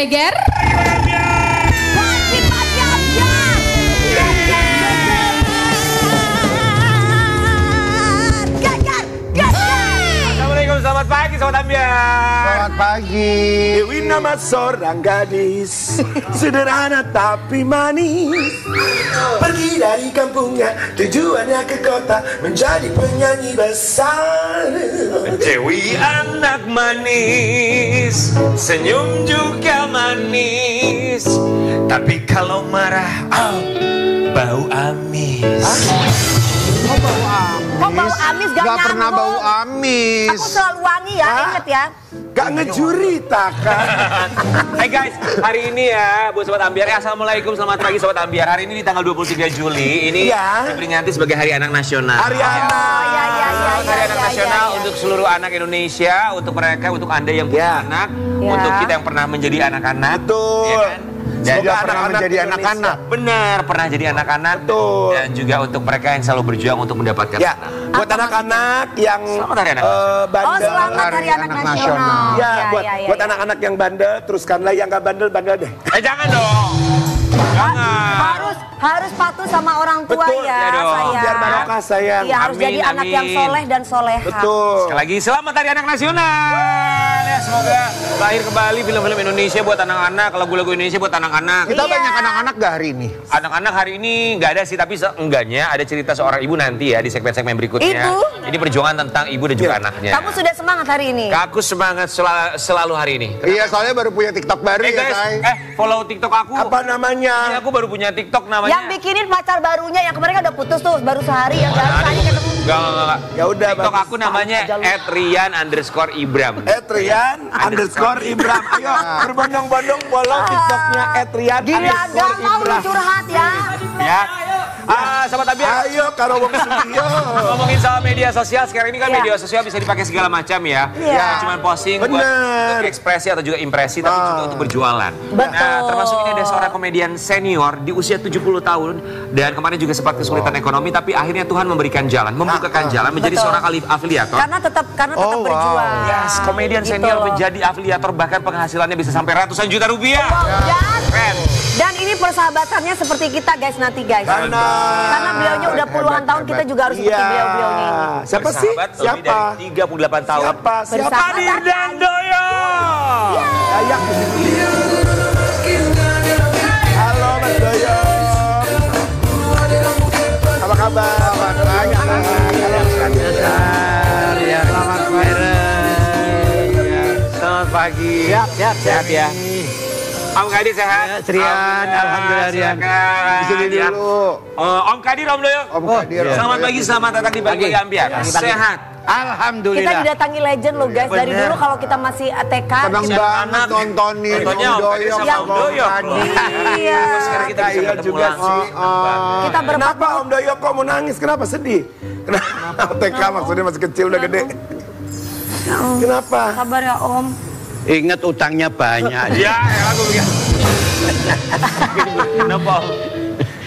Geger. Assalamualaikum, selamat pagi Sobat Ambiar. Selamat pagi. Dewi nama seorang gadis, sederhana tapi manis. Pergi dari kampungnya, tujuannya ke kota, menjadi penyanyi besar. Dewi anak manis, senyum juga manis. Tapi kalau marah, bau amis. Kok bau amis gak nyambung? pernah bau amis. Aku selalu wangi ya, inget ya. Gak ngejurita kan? Hai guys, hari ini ya buat Sobat Ambiar. Assalamualaikum, selamat pagi Sobat Ambiar. Hari ini di tanggal 23 Juli, ini diperingati sebagai Hari Anak Nasional. Hari Anak. Hari Anak Nasional untuk seluruh anak Indonesia, untuk mereka, untuk Anda yang punya anak, untuk kita yang pernah menjadi anak-anak. Betul. Ya kan? Dan Semoga pernah menjadi anak-anak. Benar, pernah jadi anak-anak. Betul. Dan juga untuk mereka yang selalu berjuang untuk mendapatkan Ya, anak. buat anak-anak yang Selamat Hari Anak bandel. Oh, selamat Hari Anak Nasional. Ya, buat anak-anak yang bandel, teruskanlah yang gak bandel deh. Jangan dong. Jangan. Harus patuh sama orang tua. Betul, ya, ya dong. sayang. Biar barokah sayang. Iya, harus Amin, jadi anak amin. yang soleh dan soleha. Betul. Sekali lagi selamat Hari Anak Nasional. Ya, semoga lahir kembali film-film Indonesia buat anak-anak, lagu-lagu Indonesia buat anak-anak. Kita Iya. banyak anak-anak gak hari ini? Anak-anak hari ini nggak ada sih, tapi seenggaknya ada cerita seorang ibu nanti ya di segmen-segmen berikutnya. Ibu? Ini perjuangan tentang ibu dan juga anaknya. Kamu sudah semangat hari ini? Aku semangat selalu hari ini. Iya, soalnya baru punya TikTok baru ya, guys, Tay. follow TikTok aku. Apa namanya? Aku baru punya TikTok namanya. Yang bikinin pacar barunya, yang kemarin kan udah putus tuh, baru sehari, yang baru sehari ketemu. Enggak. Ya udah, TikTok bagus. aku namanya @rian_ibram. @rian_ibram. Ayo, berbondong-bondong follow TikToknya Gila, gak mau @rian_ibram. curhat ya. Ya. Sobat Ambiar. Ayo, karo wong studio. Ngomongin soal media sosial, sekarang ini kan Iya. media sosial bisa dipakai segala macam ya. Iya. Cuma posting buat Bener. ekspresi atau juga impresi, tapi juga untuk berjualan. Betul. Nah, termasuk ini ada seorang komedian senior di usia 70 tahun. Dan kemarin juga sempat kesulitan ekonomi, tapi akhirnya Tuhan memberikan jalan, membukakan jalan menjadi Betul. seorang afiliator. Karena tetap berjuang. Yes, komedian Gitu senior loh. menjadi afiliator, bahkan penghasilannya bisa sampai ratusan juta rupiah. Keren. Dan ini persahabatannya seperti kita guys nanti guys. Karena beliaunya udah puluhan tahun, kita juga harus seperti beliau-beliaunya ini. Siapa sih? Bersahabat lebih Siapa? dari 38 tahun. Siapa? Bersahabat. Hadir dan Doyo. Ayak. Halo Mas Doyo. Apa kabar? Banyak. Halo Selamat Selamat pagi. Sehat ya. Om Kadir sehat? Rian, alhamdulillah Rian. Silakan. Di sini dulu. Om Kadir, Om Doyo. Om Kadir. Selamat pagi, selamat datang di Pagi Ambiar. Sehat. Kita Alhamdulillah. didatangi legend loh guys. Dari Bener. dulu kalau kita masih TK. Senang banget nontonin Nontonnya Om Kadir sama Om Doyo. Iya. Sekarang kita bisa Iya ketemu juga langsung. Kita berempat. Kenapa Om Doyo kok mau nangis? Kenapa sedih? Kenapa? TK maksudnya masih kecil udah gede. Kenapa? Sabar ya Om. Ingat utangnya banyak. Ya, aku bilang. Kenapa?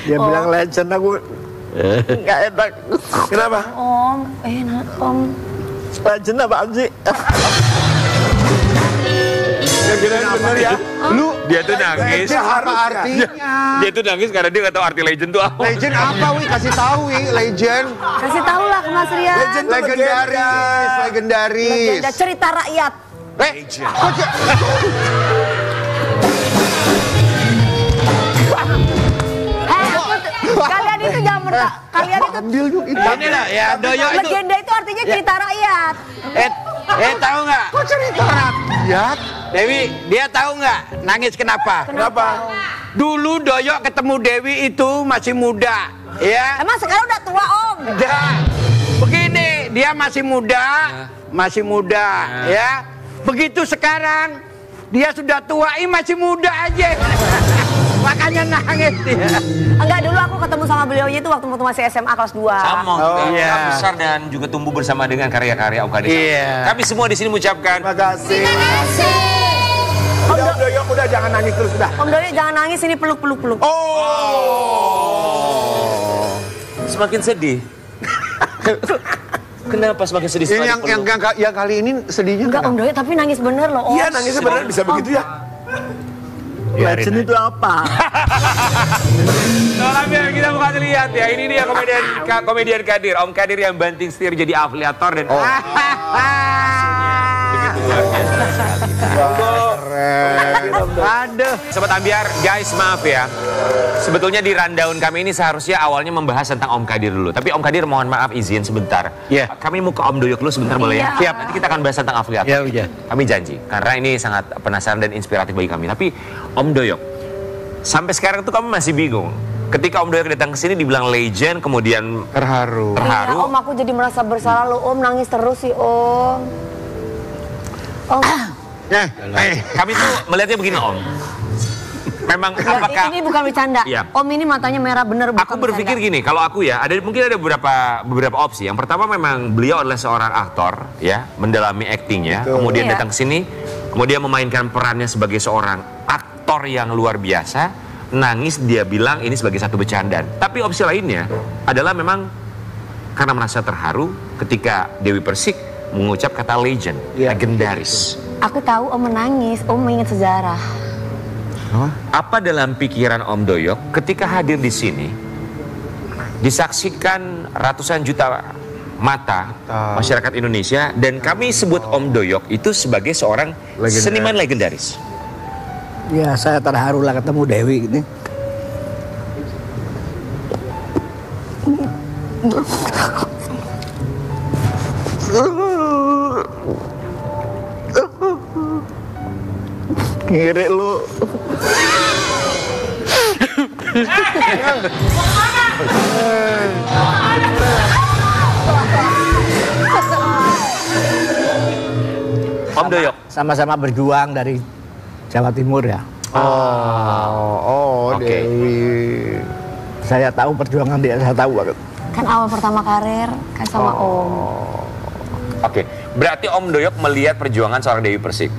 Dia bilang legend, aku nggak enak. Kenapa? Om, enak Om. Legend apaan sih? Ya bener ya. Lu Dia tuh nangis. legend apa artinya? Dia tuh nangis karena dia nggak tahu arti legend tuh apa. Legend apa, Wi? Kasih tahu, Wi. Legend. Kasih tahu lah ke Mas Rian. Legend tuh Legendaris, legendaris. Legenda cerita rakyat. Kok Kalian itu jangan kalian itu ambil yuk itu. Ini lah ya Doyo itu. legenda itu artinya cerita rakyat. Tahu nggak? Kok cerita rakyat? Dewi, dia tahu nggak nangis kenapa? Kenapa? Dulu Doyo ketemu Dewi itu masih muda, ya. Emang sekarang udah tua Om. Udah. Begini, dia masih muda, ya. Begitu sekarang dia sudah tua, masih muda aja. Makanya nangis dia. Enggak, dulu aku ketemu sama beliaunya itu waktu masih SMA kelas 2. Sama, iya. besar dan juga tumbuh bersama dengan karya-karya Om Kadir. Iya. Kami semua di sini mengucapkan Terima kasih. Udah Om Doyo, udah jangan nangis terus udah. Om Doyo jangan nangis, ini peluk. Oh. semakin sedih. Kenapa semakin sedih? Ini yang kali ini sedihnya Enggak Om Doyo, tapi nangis bener loh Om. Iya nangisnya beneran bisa begitu ya. Legend itu apa? Sobat Ambiar, kita bukan lihat ya. Ini dia komedian Kadir. Om Kadir yang banting setir jadi afiliator dan begitu luar biasa sekali. Aduh. Sobat Ambiar, guys maaf ya. Sebetulnya di rundown kami ini seharusnya awalnya membahas tentang Om Kadir dulu. Tapi Om Kadir mohon maaf izin sebentar. Iya. Kami mau ke Om Doyok dulu sebentar boleh ya? Siap. Nanti kita akan bahas tentang afiliator. Ya udah. Kami janji. Karena ini sangat penasaran dan inspiratif bagi kami. Tapi Om Doyok, sampai sekarang tuh kami masih bingung. Ketika Om Doyok datang ke sini dibilang legend, kemudian Terharu. Iya, Om, aku jadi merasa bersalah loh, Om, nangis terus sih, Om. Om. Kami tuh melihatnya begini Om. Memang Ya, apakah ini bukan bercanda. Iya. Om ini matanya merah bener bukan aku berpikir bercanda. gini, kalau aku ya, mungkin ada beberapa opsi. Yang pertama memang beliau adalah seorang aktor, ya, mendalami aktingnya, kemudian Iya. datang ke sini, kemudian memainkan perannya sebagai seorang aktor yang luar biasa, nangis dia bilang ini sebagai satu bercandaan. Tapi opsi lainnya adalah memang karena merasa terharu ketika Dewi Persik mengucap kata legend, legendaris. Aku tahu Om menangis, Om mengingat sejarah. Apa dalam pikiran Om Doyok ketika hadir di sini disaksikan ratusan juta mata masyarakat Indonesia dan kami sebut Om Doyok itu sebagai seorang seniman legendaris. Ya saya terharu lah ketemu Dewi ini. Ngiri lu. Om Doyok Sama-sama berjuang dari Jawa Timur ya. Oke. Dewi. Saya tahu perjuangan dia, saya tahu banget. Kan awal pertama karir kan sama Om. Oke, berarti Om Doyok melihat perjuangan seorang Dewi Persik.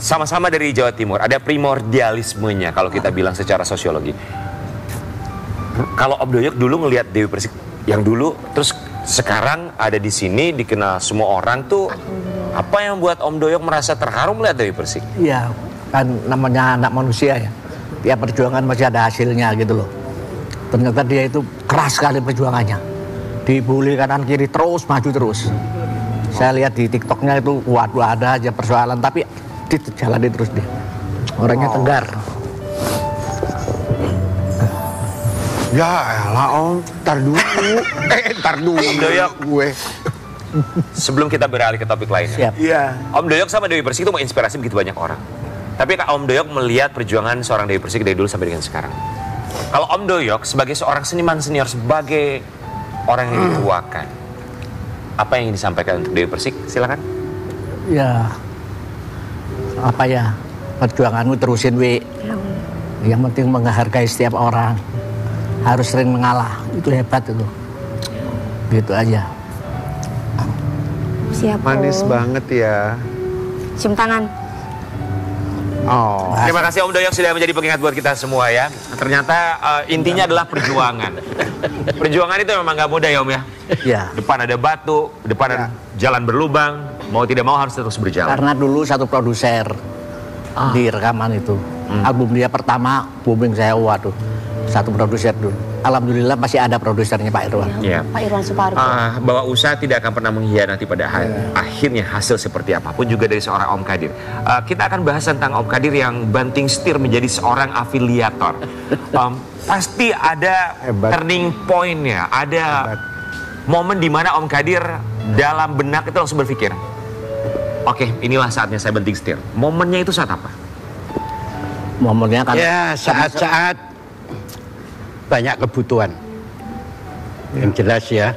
Sama-sama dari Jawa Timur, ada primordialismenya kalau kita bilang secara sosiologi. Kalau Om Doyok dulu ngelihat Dewi Persik yang dulu, terus sekarang ada di sini dikenal semua orang tuh, apa yang membuat Om Doyok merasa terharu melihat Dewi Persik? Iya, kan namanya anak manusia ya. Tiap perjuangan masih ada hasilnya gitu loh. Ternyata dia itu keras sekali perjuangannya. Dibully kanan kiri terus maju terus. Saya lihat di TikToknya itu waduh ada aja persoalan tapi dijalani terus dia. Orangnya tegar. Ya elah Om, ntar dulu. Om Doyok, gue. sebelum kita beralih ke topik lainnya. Siap. Iya. Om Doyok sama Dewi Persik itu menginspirasi begitu banyak orang. Tapi Om Doyok melihat perjuangan seorang Dewi Persik dari dulu sampai dengan sekarang. Kalau Om Doyok sebagai seorang seniman senior, sebagai orang yang dituakan, apa yang ingin disampaikan untuk Dewi Persik? Silakan. Ya, apa ya, perjuanganmu terusin Wi. Yang penting menghargai setiap orang. Harus sering mengalah, itu hebat itu. Gitu aja. Siap, Manis Om. banget ya. Cium tangan. Oh. Terima kasih Om Doyok sudah menjadi pengingat buat kita semua ya. Ternyata intinya adalah perjuangan. Perjuangan itu memang gak mudah ya Om ya. Ya. Depan ada batu, depan ada jalan berlubang, mau tidak mau harus terus berjalan. Karena dulu satu produser di rekaman itu. Album dia pertama booming saya, waduh. Satu produser dulu. Alhamdulillah masih ada produsernya Pak Irwan. Ya. Pak Irwan Supardi. Bahwa usaha tidak akan pernah mengkhianati pada akhirnya hasil seperti apapun juga dari seorang Om Kadir. Kita akan bahas tentang Om Kadir yang banting setir menjadi seorang afiliator. Pasti ada turning point-nya, ada momen di mana Om Kadir dalam benak itu langsung berpikir, oke, inilah saatnya saya banting setir. Momennya itu saat apa? Momennya kan Ya saat-saat banyak kebutuhan. Yang jelas ya.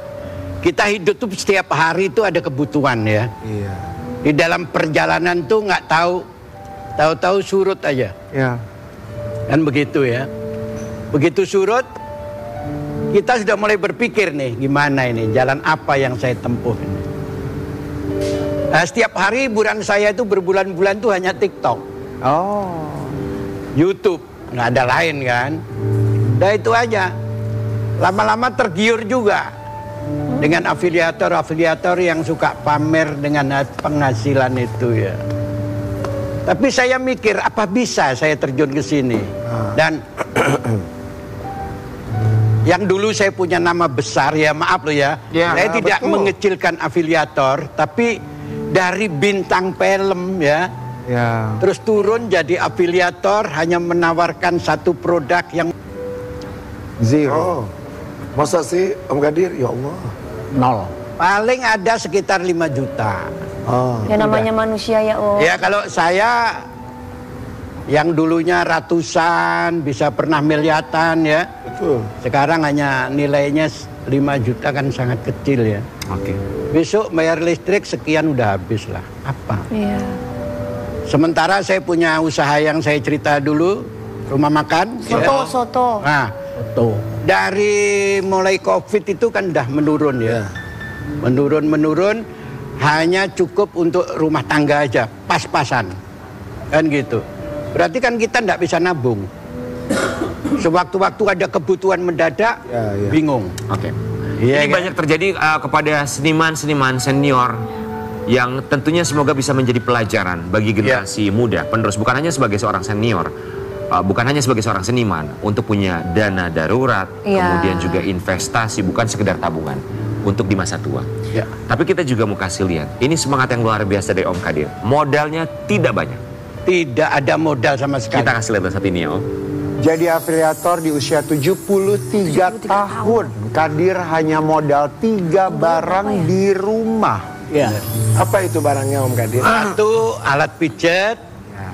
Kita hidup tuh setiap hari itu ada kebutuhan ya. Iya. Di dalam perjalanan tuh nggak tahu surut aja. Iya. Kan begitu ya. Begitu surut, kita sudah mulai berpikir nih, gimana ini, jalan apa yang saya tempuh ini. Nah, setiap hari hiburan saya itu berbulan-bulan tuh hanya TikTok. Oh. YouTube, nggak ada lain kan. Udah itu aja. Lama-lama tergiur juga dengan afiliator yang suka pamer dengan penghasilan itu ya. Tapi saya mikir apa bisa saya terjun ke sini. Dan yang dulu saya punya nama besar, ya maaf loh ya. Saya tidak mengecilkan afiliator, tapi dari bintang film ya. Terus turun jadi afiliator, hanya menawarkan satu produk yang zero. Masa sih Om Kadir? Ya Allah. 0. paling ada sekitar 5 juta. Ya namanya manusia ya Om. Ya kalau saya yang dulunya ratusan, bisa pernah miliaran ya. Betul. Sekarang hanya nilainya 5 juta kan sangat kecil ya. Oke. Besok bayar listrik sekian udah habis lah. Apa? Iya. Sementara saya punya usaha yang saya cerita dulu, rumah makan. Soto. Nah, dari mulai COVID itu kan udah menurun ya. Menurun, hanya cukup untuk rumah tangga aja, pas-pasan. Kan gitu. Berarti kan kita nggak bisa nabung. Sewaktu-waktu ada kebutuhan mendadak, bingung. Oke. Iya, Ini kan? banyak terjadi kepada seniman-seniman senior yang tentunya semoga bisa menjadi pelajaran bagi generasi muda penerus, bukan hanya sebagai seorang senior, bukan hanya sebagai seorang seniman, untuk punya dana darurat, kemudian juga investasi, bukan sekedar tabungan untuk di masa tua. Tapi kita juga mau kasih lihat, ini semangat yang luar biasa dari Om Kadir. Modalnya tidak banyak. Tidak ada modal sama sekali. Kita kasih lihat saat ini ya Om. Jadi afiliator di usia 73 tahun. Kadir hanya modal 3 barang di rumah. Ya. Apa itu barangnya Om Kadir? Satu, alat pijat.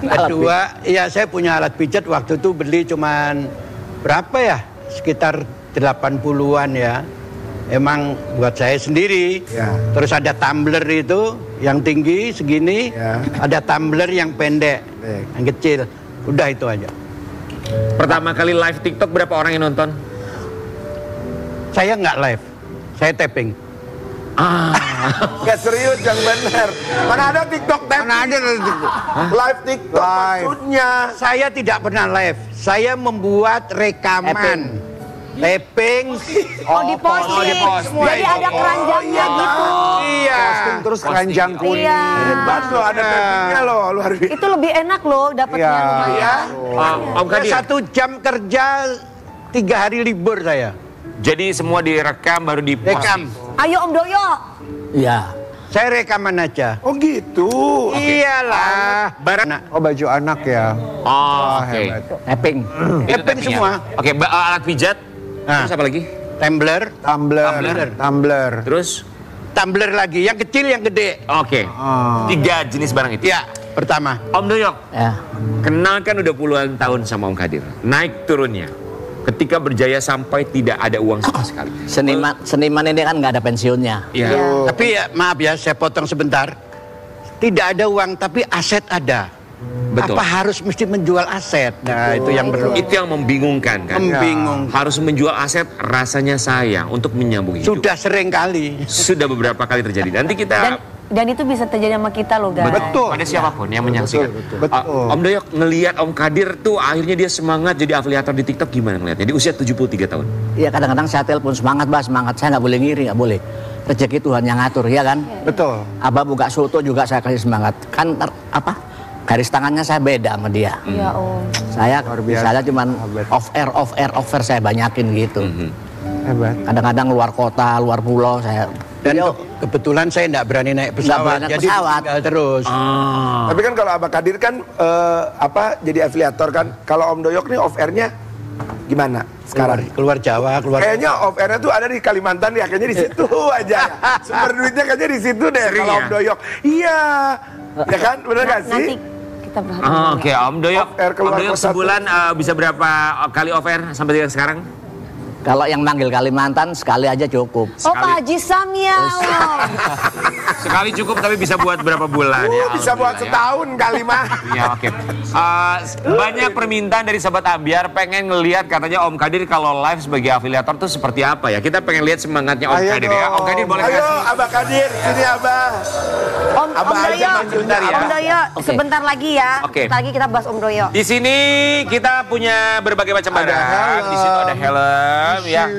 Kedua, ya saya punya alat pijat waktu itu beli cuman berapa ya? Sekitar 80-an ya. Emang buat saya sendiri. Terus ada tumbler itu yang tinggi segini, ada tumbler yang pendek, yang kecil. Udah itu aja. Pertama kali live TikTok berapa orang yang nonton? Saya nggak live, saya tapping. Gak serius yang benar. Mana ada TikTok tapping? Mana ada Live TikTok maksudnya. Saya tidak pernah live, saya membuat rekaman. Tapping. Diposting. Jadi ada keranjangnya gitu. Iya. Terus keranjang kuning. Hebat loh, ada tappingnya loh, luar biasa. Itu lebih enak loh dapatnya lumayan. Om Kadir. 1 jam kerja, 3 hari libur saya. Jadi semua direkam baru diposting. Ayo Om Doyo. Iya. Saya rekaman aja. Oh gitu. Iyalah. Barang. Oh baju anak ya. Oh, oke. Hebat. Tapping. Tapping semua. Oke, alat pijat. Terus apa lagi? Tumbler. Tumbler. Terus? Tumbler lagi, yang kecil yang gede. Oke. 3 jenis barang itu. Ya, pertama. Om Doyok, Ya. kenalkan udah puluhan tahun sama Om Kadir. Naik turunnya. Ketika berjaya sampai tidak ada uang sama sekali. Seniman ini kan nggak ada pensiunnya. Iya. Tapi ya, maaf ya, saya potong sebentar. Tidak ada uang, tapi aset ada. Betul. Apa harus mesti menjual aset? Nah, itu yang perlu. Itu yang membingungkan kan? Membingungkan. Harus menjual aset, rasanya sayang untuk menyambung hidup. Sudah sering kali. Sudah beberapa kali terjadi. Nanti kita... Dan itu bisa terjadi sama kita loh guys. Betul. Pada siapapun yang menyaksikan. Betul. Om Doyok ngelihat Om Kadir tuh akhirnya dia semangat jadi afiliator di TikTok, gimana ngelihatnya? Di usia 73 tahun. Iya, kadang-kadang saya telepon semangat, Mbak, semangat. Saya nggak boleh ngiri, nggak boleh. Rezeki Tuhan yang ngatur, ya kan? Betul. Abah buka soto juga saya kasih semangat. Kan garis tangannya saya beda sama dia. Iya Om. Saya biasa. misalnya cuman off air saya banyakin gitu. Hebat. Kadang-kadang luar kota, luar pulau saya. Dan kebetulan saya tidak berani naik pesawat. naik Jadi pesawat. tinggal terus. Tapi kan kalau Abah Kadir kan jadi afiliator kan. Kalau Om Doyok nih off airnya gimana sekarang? Keluar Jawa, keluar. Kayaknya off airnya tuh ada di Kalimantan ya, kayaknya di situ aja. Sumber duitnya kayaknya di situ deh kalau Om Doyok. Iya. Ya kan? Bener gak sih? Nanti kita bahas. Oke, Om Doyok. Off air keluar Om Doyok kota sebulan bisa berapa kali off air sampai dengan sekarang? Kalau yang manggil Kalimantan sekali aja cukup. Oh Pak Haji Sam ya Om. Sekali cukup tapi bisa buat berapa bulan ya? Bisa buat setahun kali mah. Iya, oke. Banyak permintaan dari sahabat Ambiar pengen ngelihat katanya Om Kadir kalau live sebagai afiliator tuh seperti apa ya? Kita pengen lihat semangatnya Om Kadir ya. Om Kadir boleh Ayo kasih. Abah Kadir, sini Abah. Om Doyo. sebentar ya. Om Doyo, sebentar lagi ya. Oke. Sebentar lagi kita bahas Om Doyo. Di sini kita punya berbagai macam barang. Di situ ada helm ya.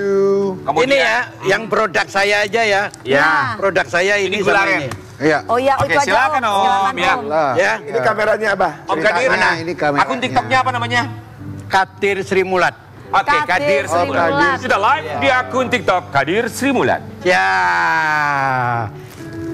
Ini ya, yang produk saya aja ya. Ya. Produk saya ini Ini sama gelarnya. ini. Iya. Oh iya, Oke, itu aja silakan, Om. Silakan, Ya. Om. Ya, Ini kameranya Abah. Om Kadir, Nah, ini kameranya. akun TikToknya apa namanya? Kadir Sri Mulat. Oke, Kadir Kadir Sri Sri Mulat. Mulat. Sudah live di akun TikTok Kadir Sri Mulat. Ya.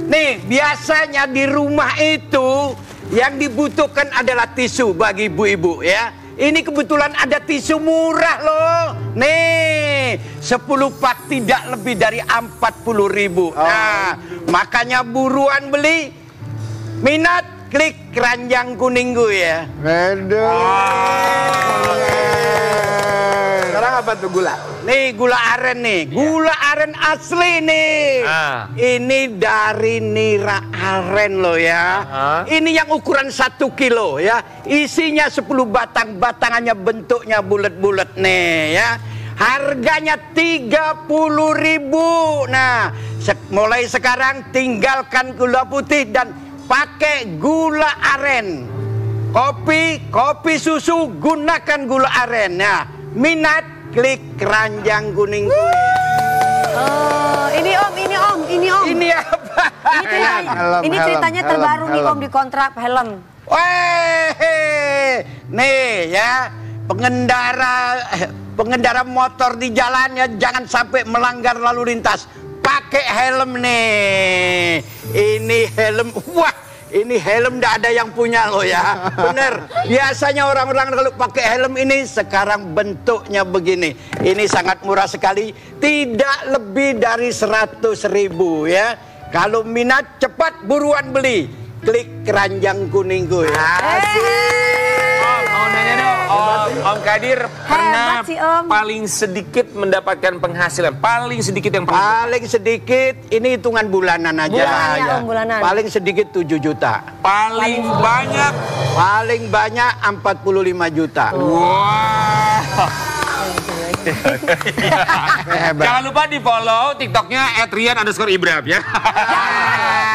Nih, biasanya di rumah itu yang dibutuhkan adalah tisu bagi ibu-ibu ya. Ini kebetulan ada tisu murah loh. Nih, 10 pak tidak lebih dari 40.000. Nah, makanya buruan beli. Minat klik keranjang kuning gue ya. Sekarang apa tuh gula? Nih gula aren nih, gula aren asli nih. Ini dari nira aren loh ya. Ini yang ukuran 1 kilo ya. Isinya 10 batang, batangannya bentuknya bulat-bulat nih ya. Harganya 30.000. Nah, mulai sekarang tinggalkan gula putih dan pakai gula aren. Kopi susu gunakan gula aren. Nah, minat klik keranjang kuning. Ini Om. Ini apa? Ini ceritanya terbaru nih Om di kontrak helm. Weh, nih ya, pengendara motor di jalan ya jangan sampai melanggar lalu lintas. Pakai helm nih. Ini helm, wah. Ini helm tidak ada yang punya loh ya. Bener. Biasanya orang-orang kalau pakai helm ini sekarang bentuknya begini. Ini sangat murah sekali. Tidak lebih dari 100.000 ya. Kalau minat cepat buruan beli. Klik keranjang kuning gue. Mau nanya dong, Om Kadir pernah sih, Om. paling sedikit mendapatkan penghasilan, paling sedikit yang pernah. Paling sedikit, ini hitungan bulanan aja. Bulanan, ya. Om, bulanan. Paling sedikit 7 juta. Paling banyak. Paling banyak 45 juta. Wah. Jangan lupa di follow TikToknya @rian_ibram ya.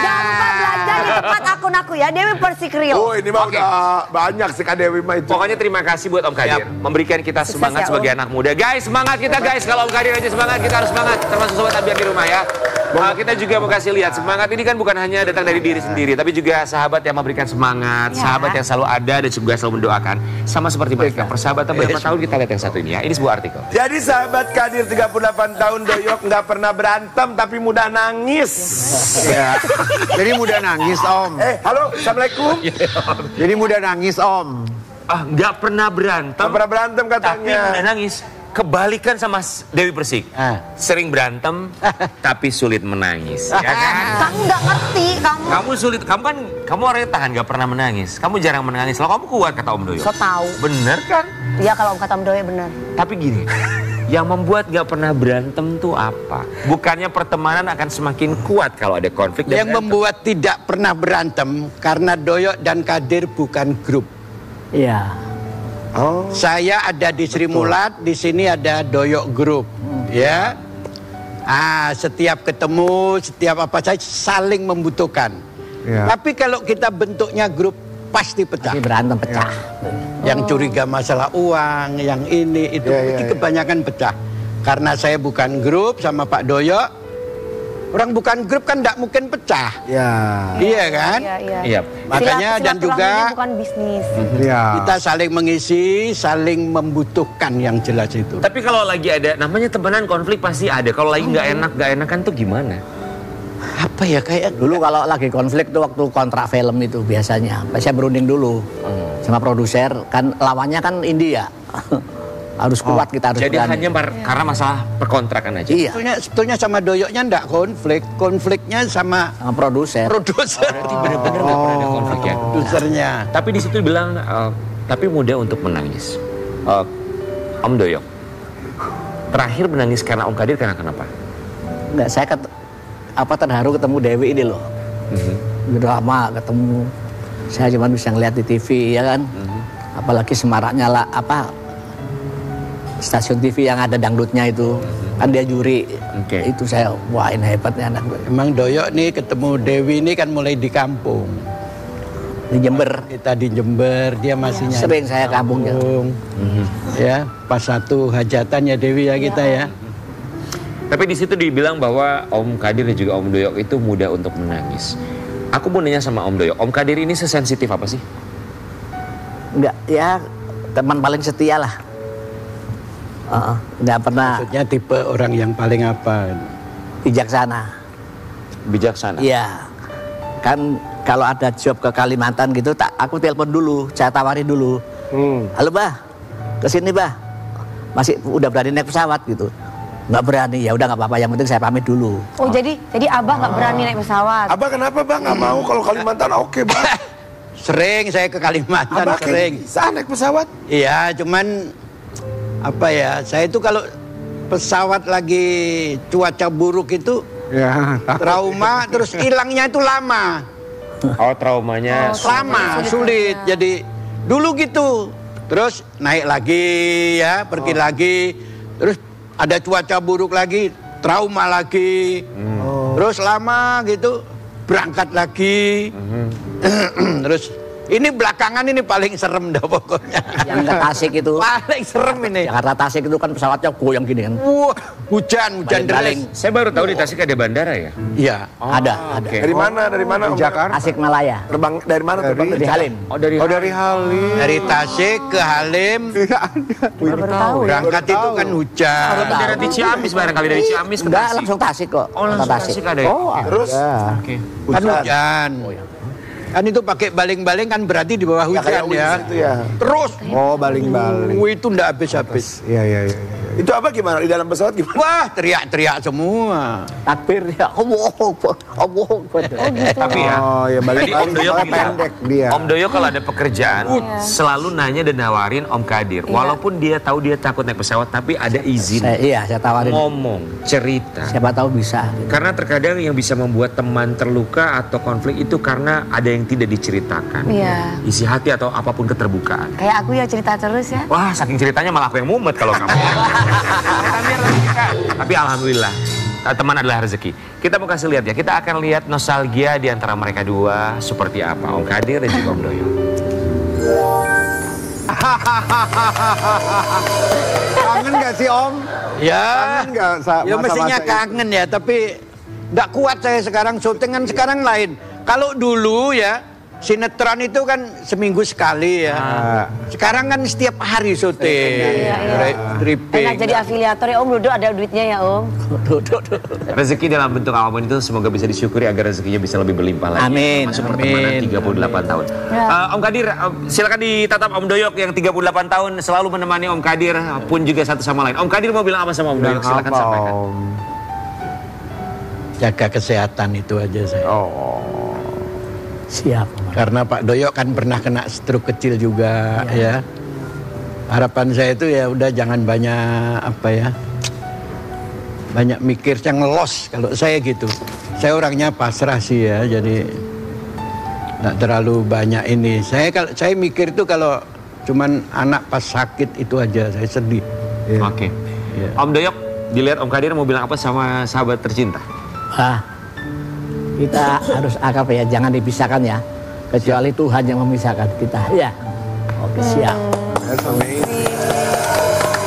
Jangan lupa belanja di tempat akun aku ya, Dewi Persik Rio. Oh, ini mah udah banyak sih Kak Dewi mah itu. Pokoknya terima kasih buat Om Kadir memberikan kita Sukses semangat ya, Om. sebagai anak muda. Guys, semangat kita guys. Kalau Om Kadir aja semangat, kita harus semangat. Termasuk sobat Ambiar di rumah ya. Kita juga mau kasih lihat semangat ini kan bukan hanya datang dari diri sendiri, tapi juga sahabat yang memberikan semangat, Ya. sahabat yang selalu ada dan juga selalu mendoakan. Sama seperti mereka, persahabatan berapa tahun kita lihat yang satu ini ya. Ini sebuah artikel. Jadi sahabat Kadir 38 tahun doyok nggak pernah berantem tapi mudah nangis. Ya. Jadi mudah nangis Om. Halo, assalamualaikum. Jadi mudah nangis Om. Nggak pernah berantem. Nggak pernah berantem Tapi katanya. mudah nangis. Kebalikan sama Dewi Persik. Sering berantem tapi sulit menangis. Ya kan? Kamu nggak ngerti, Kamu sulit, kamu orangnya tahan gak pernah menangis. Kamu jarang menangis. Kalau kamu kuat kata Om Doyo. So tahu. Bener kan? Iya kalau Om kata Om Doyo benar. Tapi gini, yang membuat gak pernah berantem tuh apa? Bukannya pertemanan akan semakin kuat kalau ada konflik dan Yang berantem. membuat tidak pernah berantem karena Doyok dan Kadir bukan grup. Iya. Saya ada di Sri Mulat, di sini ada Doyok Group, ya. Setiap ketemu, setiap apa saja saling membutuhkan. Ya. Tapi kalau kita bentuknya grup pasti pecah. Pasti berantem pecah. Yang curiga masalah uang, yang ini itu, itu kebanyakan pecah. Karena saya bukan grup sama Pak Doyok. Orang bukan grup kan tidak mungkin pecah. Ya. Iya kan? Iya. Makanya dan juga bukan bisnis. Ya. kita saling mengisi, saling membutuhkan yang jelas itu. Tapi kalau lagi ada, namanya temenan konflik pasti ada. Kalau lagi gak enakan tuh gimana? Apa ya kayak Dulu kalau lagi konflik tuh waktu kontrak film itu biasanya, saya berunding dulu sama produser, kan lawannya kan India. Harus kuat, kita harus Jadi berani. hanya karena masalah perkontrakan aja. Iya, sebetulnya sama Doyoknya enggak konflik, konfliknya sama sama produser. produser. Berarti benar-benar gak pernah ada konflik ya. Produsernya. Tapi di situ bilang, tapi mudah untuk menangis. Om Doyok, terakhir menangis karena Om Kadir karena kenapa? Enggak, saya terharu ketemu Dewi ini loh. Udah lama ketemu. Saya cuma bisa ngeliat di TV ya kan. Apalagi semaraknya lah stasiun TV yang ada dangdutnya itu. Kan dia juri. Itu saya, wah ini hebatnya anak gue. Emang Doyok nih ketemu Dewi ini kan mulai di kampung. Di Jember. Kita di Jember, dia masih nyanyi. Sering saya kampungnya. Ya, pas satu hajatan ya Dewi ya kita ya. Tapi di situ dibilang bahwa Om Kadir dan juga Om Doyok itu mudah untuk menangis. Aku mau nanya sama Om Doyok, Om Kadir ini sesensitif apa sih? Enggak, ya teman paling setia lah. Enggak pernah Maksudnya tipe orang yang paling apa? bijaksana. Bijaksana. Iya. Kan kalau ada job ke Kalimantan gitu, aku telepon dulu, saya tawarin dulu. Halo bah, kesini bah. Masih udah berani naik pesawat gitu. Nggak berani, ya udah nggak apa-apa, yang penting saya pamit dulu. Oh, jadi Abah nggak berani naik pesawat. Abah kenapa Bang nggak mau kalau Kalimantan oke Bang? Sering saya ke Kalimantan, Abah sering. bisa naik pesawat? Iya, cuman apa ya? Saya itu kalau pesawat lagi cuaca buruk itu Ya. trauma, terus hilangnya itu lama. Oh, traumanya. Lama, sulit. Jadi dulu gitu. Terus naik lagi ya, pergi lagi. Terus ada cuaca buruk lagi, trauma lagi. Terus lama gitu, berangkat lagi. Terus ini belakangan ini paling serem dah pokoknya. Yang ke Tasik itu, Paling serem ini. Jakarta Tasik itu kan pesawatnya goyang gini kan. Wah, hujan Baling-baling. deras. Saya baru tahu di Tasik ada bandara ya? Iya. Ada. Oke. Dari mana? Dari mana? Di Om? Jakarta. Tasik Malaya, Terbang dari mana terbang? di Halim. Oh, dari Dari Halim. Dari Tasik ke Halim, Baru tahu ya. berangkat itu kan hujan. Kalau bendera di Ciamis barangkali dari Ciamis ke Enggak, Tasik. langsung Tasik kok. Oh, langsung Kota Tasik ada ya? Oh, Terus? Oke. Kan hujan. Kan itu pakai baling-baling kan berarti di bawah Ya, kayak hujan Wings ya. itu ya. Terus Oh, baling-baling. itu ndak habis-habis. Iya. Itu apa gimana? Di dalam pesawat gimana? Wah, teriak-teriak semua. Takbir ya, Allah Akbar. Tapi ya, Oh, ya Jadi Om baling-baling Doyok soalnya bilang, pendek dia. Om Doyok kalau ada pekerjaan selalu nanya dan nawarin Om Kadir. Walaupun dia tahu dia takut naik pesawat, tapi ada izin Saya tawarin. ngomong, cerita. Siapa tahu bisa. Karena terkadang yang bisa membuat teman terluka atau konflik itu karena ada yang tidak diceritakan. Iya. Isi hati atau apapun keterbukaan. Kayak aku ya cerita terus ya. Wah, saking ceritanya malah aku yang mumet kalau kamu. Tapi alhamdulillah, teman adalah rezeki. Kita mau kasih lihat ya, kita akan lihat nostalgia di antara mereka dua seperti apa, Om Kadir dan juga Om Doyok. Kangen gak sih Om? Ya, Kangen nggak ya masa-masa mestinya itu? kangen ya, tapi nggak kuat saya sekarang syutingan sekarang lain. Kalau dulu ya sinetron itu kan seminggu sekali ya. Sekarang kan setiap hari syuting, tripping. Enak jadi afiliator ya Om, Dodo ada duitnya ya Om. Rezeki dalam bentuk apapun itu semoga bisa disyukuri agar rezekinya bisa lebih berlimpah lagi. Amin. Masuk pertemanan 38 tahun. Om Kadir, silakan ditatap Om Doyok yang 38 tahun selalu menemani Om Kadir pun juga satu sama lain. Om Kadir mau bilang apa sama Om Doyok? Silakan Apa, sampaikan. Om? Jaga kesehatan itu aja saya. Siap. Karena Pak Doyok kan pernah kena stroke kecil juga ya. Harapan saya itu ya udah jangan banyak apa ya. Banyak mikir yang ngelos kalau saya gitu. Saya orangnya pasrah sih ya, jadi nggak terlalu banyak ini. Saya mikir itu kalau cuman anak pas sakit itu aja saya sedih. Oke. Om Doyok, dilihat Om Kadir mau bilang apa sama sahabat tercinta? Kita harus apa ya, jangan dipisahkan ya. Kecuali Tuhan yang memisahkan kita. Ya. Oke, siap. Ya, sama ini.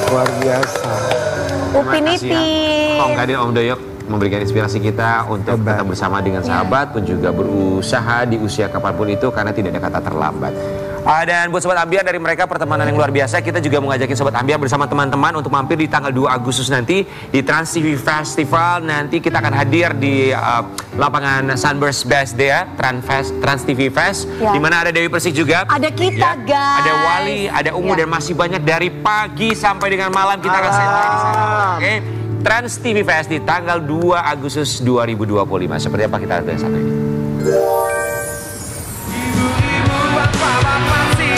Luar biasa. Terima kasih ya, Om Kadir, Om Doyok memberikan inspirasi kita untuk tetap bersama dengan sahabat pun juga berusaha di usia kapanpun itu karena tidak ada kata terlambat. Dan buat Sobat Ambiar, dari mereka pertemanan yang luar biasa, kita juga mengajakin Sobat Ambiar bersama teman-teman untuk mampir di tanggal 2 Agustus nanti di Trans TV Festival. Nanti kita akan hadir di lapangan Sunburst Best Day ya, Trans TV Fest, di mana ada Dewi Persik juga. Ada kita guys. Ada Wali, ada Ungu dan masih banyak dari pagi sampai dengan malam kita akan standby di sana. Oke. Trans TV Fest di tanggal 2 Agustus 2025. Seperti apa kita lihat satu ini.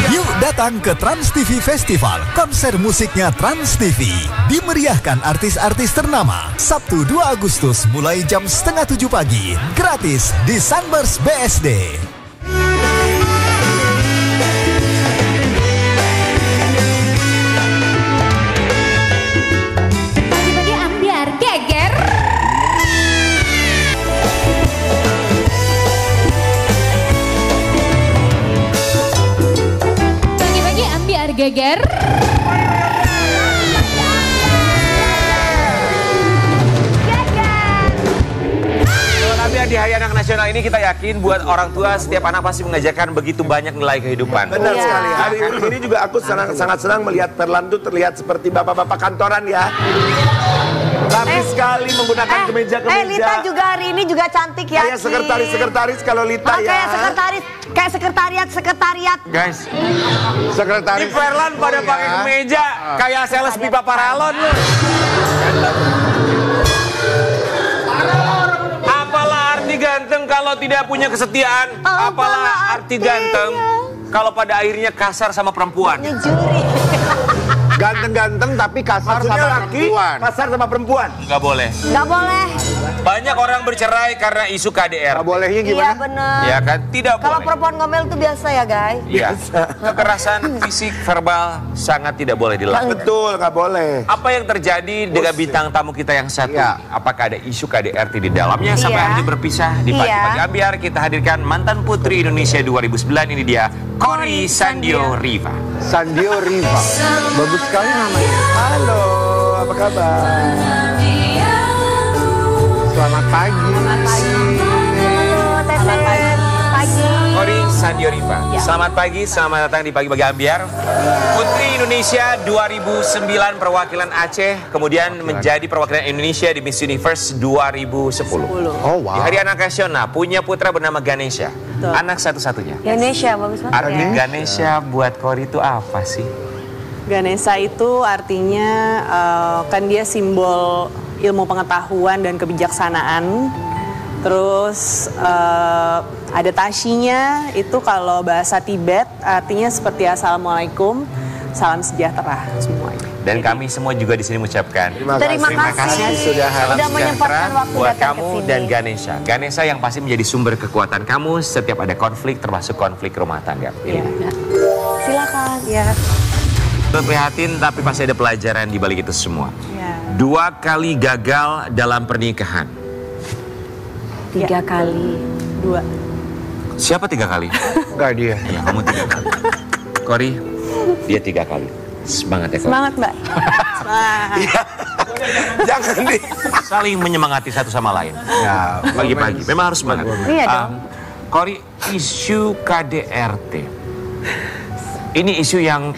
Yuk datang ke Trans TV Festival. Konser musiknya Trans TV dimeriahkan artis-artis ternama. Sabtu 2 Agustus mulai jam 6:30 pagi. Gratis di Sunburst BSD. Pagi-pagi ambiar geger. Pagi-pagi ambiar geger. Sobat Ambiar di Hari Anak Nasional ini kita yakin buat orang tua setiap anak pasti mengajarkan begitu banyak nilai kehidupan. Benar sekali. Hari ini juga aku sangat senang melihat Verlan tuh terlihat seperti bapak-bapak kantoran ya. Rapi sekali menggunakan kemeja-kemeja. Lita juga hari ini juga cantik ya. Kayak sekretaris kalau Lita ya. Kayak sekretariat. Guys, Sekretaris. di Verlan pada pakai kemeja kayak sales pipa paralon. Apalah arti ganteng kalau tidak punya kesetiaan? Apalah arti ganteng kalau pada akhirnya kasar sama perempuan? Ganteng-ganteng tapi kasar Maksudnya sama laki perempuan. kasar sama perempuan. Nggak boleh. Nggak boleh. Banyak orang bercerai karena isu KDR. Nggak bolehnya Iya gimana? bener. Ya kan? Tidak Kalau boleh. perempuan ngomel tuh biasa ya guys. Iya. Kekerasan fisik, verbal sangat tidak boleh dilakukan. Betul, nggak boleh. Apa yang terjadi dengan bintang tamu kita yang satu? Iya. Apakah ada isu KDRT di dalamnya sampai Iya. akhirnya berpisah di pagi-pagi ambiar? Kita hadirkan mantan putri Indonesia 2009, ini dia Cory Sandio Riva. Sandio Riva. Bagus sekali namanya. Halo, apa kabar? Selamat pagi. Selamat pagi. Cory Sandio Riva. Selamat pagi, selamat datang di pagi-pagi ambiar. Putri Indonesia 2009 perwakilan Aceh, kemudian menjadi perwakilan Indonesia di Miss Universe 2010. Oh wow. Di Hari Anak Nasional punya putra bernama Ganesha, anak satu-satunya. Indonesia bagus banget Arti ya. Ganesha buat Cory itu apa sih? Ganesha itu artinya kan dia simbol ilmu pengetahuan dan kebijaksanaan. Terus ada tashinya itu kalau bahasa Tibet artinya seperti assalamualaikum, salam sejahtera semuanya. Dan kami semua juga di sini mengucapkan Terima kasih sudah sudah menyempatkan waktu buat datang kamu ke sini. dan Ganesha. Ganesha yang pasti menjadi sumber kekuatan kamu setiap ada konflik, termasuk konflik rumah tangga. Iya. Silakan. Ya. Prihatin tapi pasti ada pelajaran di balik itu semua. Ya. 2 kali gagal dalam pernikahan. 3 kali. 2. Siapa 3 kali? Enggak dia. Ya, kamu 3 kali. Cory, dia 3 kali. Semangat ya, Cory. Semangat Mbak. Semangat. Jangan di. Saling menyemangati satu sama lain. Ya, Pagi-pagi, memang harus semangat. Iya dong. Cory, isu KDRT. Ini isu yang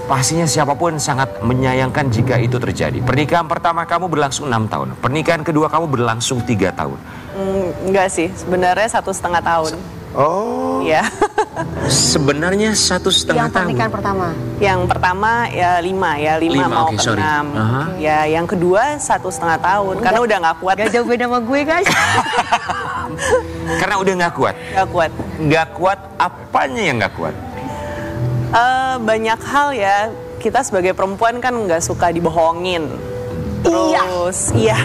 pastinya siapapun sangat menyayangkan jika itu terjadi. Pernikahan pertama kamu berlangsung 6 tahun. Pernikahan kedua kamu berlangsung 3 tahun. Enggak sih, sebenarnya 1,5 tahun. Oh. Ya. Sebenarnya 1,5 Yang tahun. pernikahan pertama. Yang pertama ya 5 mau oke, ke sorry. 6. Aha. Ya yang kedua 1,5 tahun karena udah nggak kuat. Gak jauh beda sama gue guys. Karena udah nggak kuat. Nggak kuat. Nggak kuat, apanya yang nggak kuat? Banyak hal ya, kita sebagai perempuan kan nggak suka dibohongin. Terus, iya.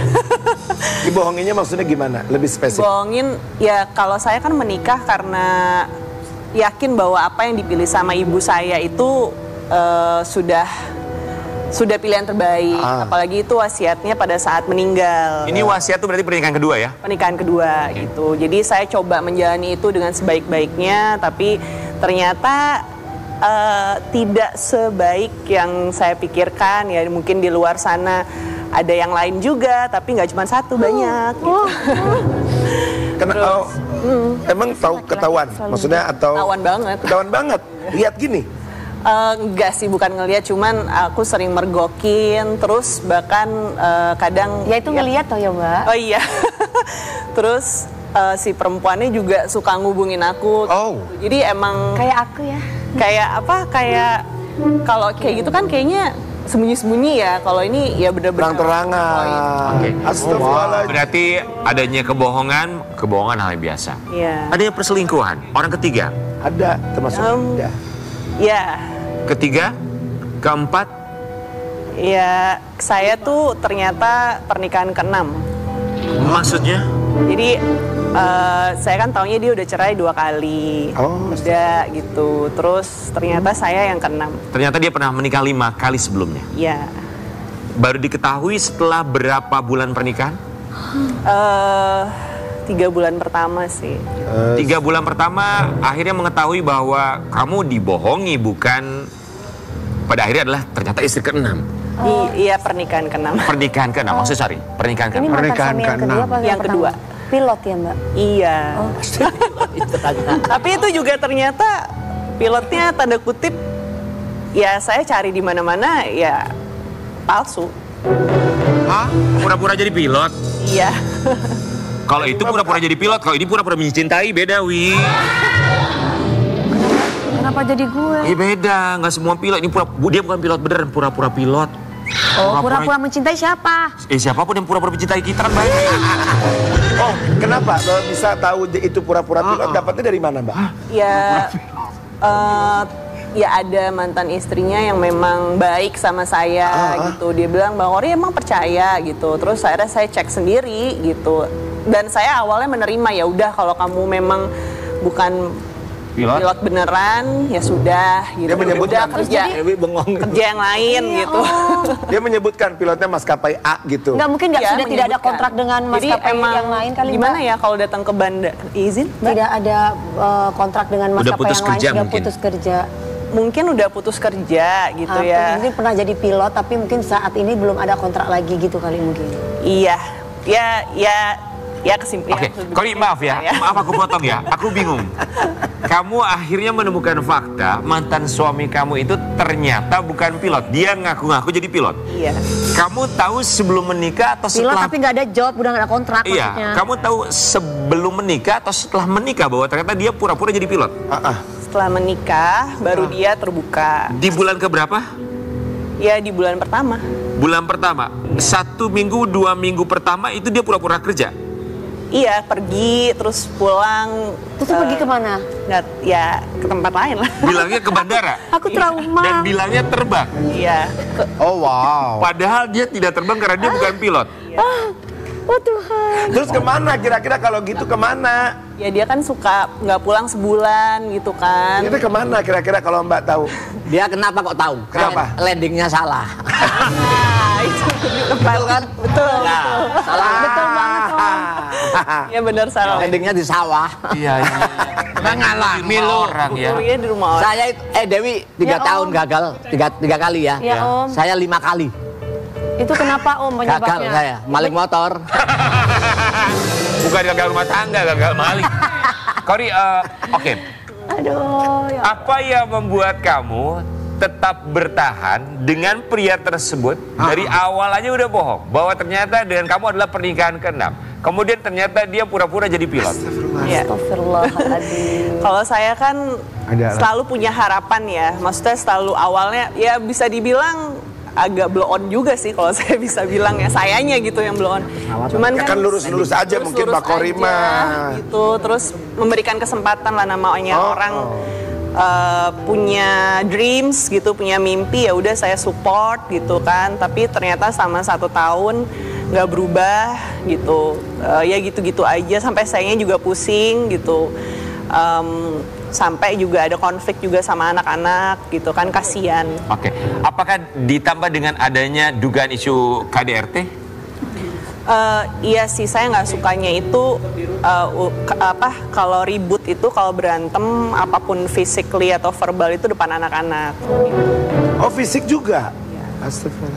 Dibohonginnya maksudnya gimana? Lebih spesifik. Bohongin, ya kalau saya kan menikah karena yakin bahwa apa yang dipilih sama ibu saya itu sudah pilihan terbaik. Apalagi itu wasiatnya pada saat meninggal. Ini wasiat tuh berarti pernikahan kedua ya? Pernikahan kedua gitu. Jadi saya coba menjalani itu dengan sebaik-baiknya, tapi ternyata tidak sebaik yang saya pikirkan. Ya mungkin di luar sana ada yang lain juga, tapi nggak cuma satu, banyak. Gitu. Emang tahu ketahuan? Maksudnya atau? Ketahuan banget. Ketahuan banget. Lihat gini. Enggak sih, bukan ngelihat, cuman aku sering mergokin, terus bahkan kadang. Ya itu ngeliat toh ya Mbak. Oh iya. Terus si perempuannya juga suka ngubungin aku. Oh. Jadi emang Kayak aku ya. kayak apa? Kayak kalau kayak gitu kan kayaknya sembunyi-sembunyi ya. Kalau ini ya bener-bener Terang-terangan. Oke. Astagfirullahaladzim. Berarti adanya kebohongan hal yang biasa. Iya. Adanya perselingkuhan, orang ketiga. Ada, termasuk ada. Ya, Ketiga, keempat, ya saya tuh ternyata pernikahan ke-6. maksudnya? Jadi saya kan taunya dia udah cerai 2 kali. Oh, udah gitu. Terus ternyata saya yang ke-6. Ternyata dia pernah menikah 5 kali sebelumnya. Ya. Baru diketahui setelah berapa bulan pernikahan? 3 bulan pertama sih. 3 bulan pertama akhirnya mengetahui bahwa kamu dibohongi, bukan pada akhirnya adalah ternyata istri ke-6. Iya, pernikahan ke-6. Pernikahan ke-6, maksud sorry, pernikahan Ini ke-6. mantan suami yang kedua apa Yang kedua. pilot ya Mbak? Iya. Tapi itu juga ternyata pilotnya tanda kutip ya saya cari di mana-mana ya palsu. Hah? Pura-pura jadi pilot? Iya. Kalau itu pura-pura jadi pilot, kalau ini pura-pura mencintai beda, Wi. Kenapa jadi gue? Beda, nggak semua pilot. Ini dia bukan pilot beneran, pura-pura pilot. Oh, pura-pura mencintai siapa? Siapapun yang pura-pura mencintai kita kan baik. Oh, kenapa? Kalau bisa tahu itu pura-pura pilot, dapatnya dari mana, Mbak? Ya, ya ada mantan istrinya yang memang baik sama saya gitu. Dia bilang Bang Ori emang percaya gitu. Terus akhirnya saya cek sendiri gitu. Dan saya awalnya menerima ya udah kalau kamu memang bukan pilot beneran ya sudah gitu. Dia menyebutkan kerja yang lain gitu. Dia menyebutkan pilotnya maskapai A gitu. Nggak mungkin Ya, sudah tidak ada kontrak dengan maskapai yang lain kali gimana Mbak? ya kalau datang ke bandar izin? Tidak ada kontrak dengan maskapai yang lain, sudah putus kerja. Mungkin udah putus kerja gitu ya. Mungkin pernah jadi pilot tapi mungkin saat ini belum ada kontrak lagi gitu kali mungkin. Iya, ya kesimpulan. Oke, Kori maaf ya, maaf aku potong ya, aku bingung. Kamu akhirnya menemukan fakta mantan suami kamu itu ternyata bukan pilot. Dia ngaku-ngaku jadi pilot. Iya. Kamu tahu sebelum menikah atau Pilot setelah? tapi nggak ada job, udah nggak ada kontrak Iya, maksudnya. kamu tahu sebelum menikah atau setelah menikah bahwa ternyata dia pura-pura jadi pilot? Setelah menikah, baru dia terbuka. Di bulan keberapa? Ya di bulan pertama. Bulan pertama. 1 minggu, 2 minggu pertama itu dia pura-pura kerja. Iya, pergi terus pulang. Terus pergi kemana? Nggak, ya ke tempat lain lah. Bilangnya ke bandara. Aku trauma. Dan bilangnya terbang. Iya. Oh wow. Padahal dia tidak terbang karena dia bukan pilot. Oh Tuhan. Terus kemana kira-kira kalau gitu kemana? Ya dia kan suka nggak pulang sebulan gitu kan. Itu kemana kira-kira kalau Mbak tahu? Dia kenapa kok tahu? Kenapa? Landingnya salah. Nah, itu betul kan? Betul. Salah. Betul banget Om. Ya benar salah. Landingnya di sawah. Iya. Kita ngalami lu. Orang ya. Kuliah di rumah orang. Saya Dewi 3 Ya, tahun Om. gagal, tiga kali ya. Ya Om. Saya 5 kali Itu kenapa Om gagal penyebabnya? saya, maling motor. Bukan gagal rumah tangga, gagal maling. Kori, oke. Aduh. Ya. Apa yang membuat kamu tetap bertahan dengan pria tersebut dari awal aja udah bohong bahwa ternyata dengan kamu adalah pernikahan ke-6. Kemudian ternyata dia pura-pura jadi pilot. Ya. Astagfirullahaladzim. Kalau saya kan selalu punya harapan ya. Maksudnya selalu awalnya ya bisa dibilang agak blow on juga sih kalau saya bisa bilang ya, sayanya gitu yang blow on. Cuman Ya kan lurus-lurus aja mungkin Mbak Kori mah. gitu, terus memberikan kesempatan lah namanya orang punya dreams gitu, punya mimpi, ya udah saya support gitu kan. Tapi ternyata selama 1 tahun nggak berubah gitu, ya gitu-gitu aja sampai sayanya juga pusing gitu. Sampai juga ada konflik juga sama anak-anak gitu kan, kasihan. Oke. Apakah ditambah dengan adanya dugaan isu KDRT? Iya sih, saya nggak sukanya itu kalau ribut itu, kalau berantem apapun physically atau verbal itu depan anak-anak. Oh fisik juga?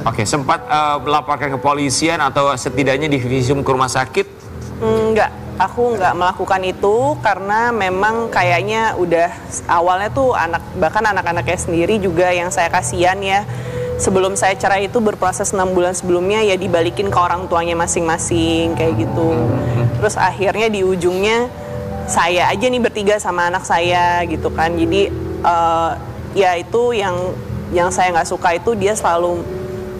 Oke, sempat melaporkan ke polisian atau setidaknya divisum ke rumah sakit? Enggak, aku nggak melakukan itu karena memang kayaknya udah awalnya tuh bahkan anak-anaknya sendiri juga yang saya kasihan ya. Sebelum saya cerai itu berproses 6 bulan sebelumnya ya dibalikin ke orang tuanya masing-masing kayak gitu. Terus akhirnya di ujungnya saya aja nih bertiga sama anak saya gitu kan. Jadi ya itu yang saya nggak suka itu dia selalu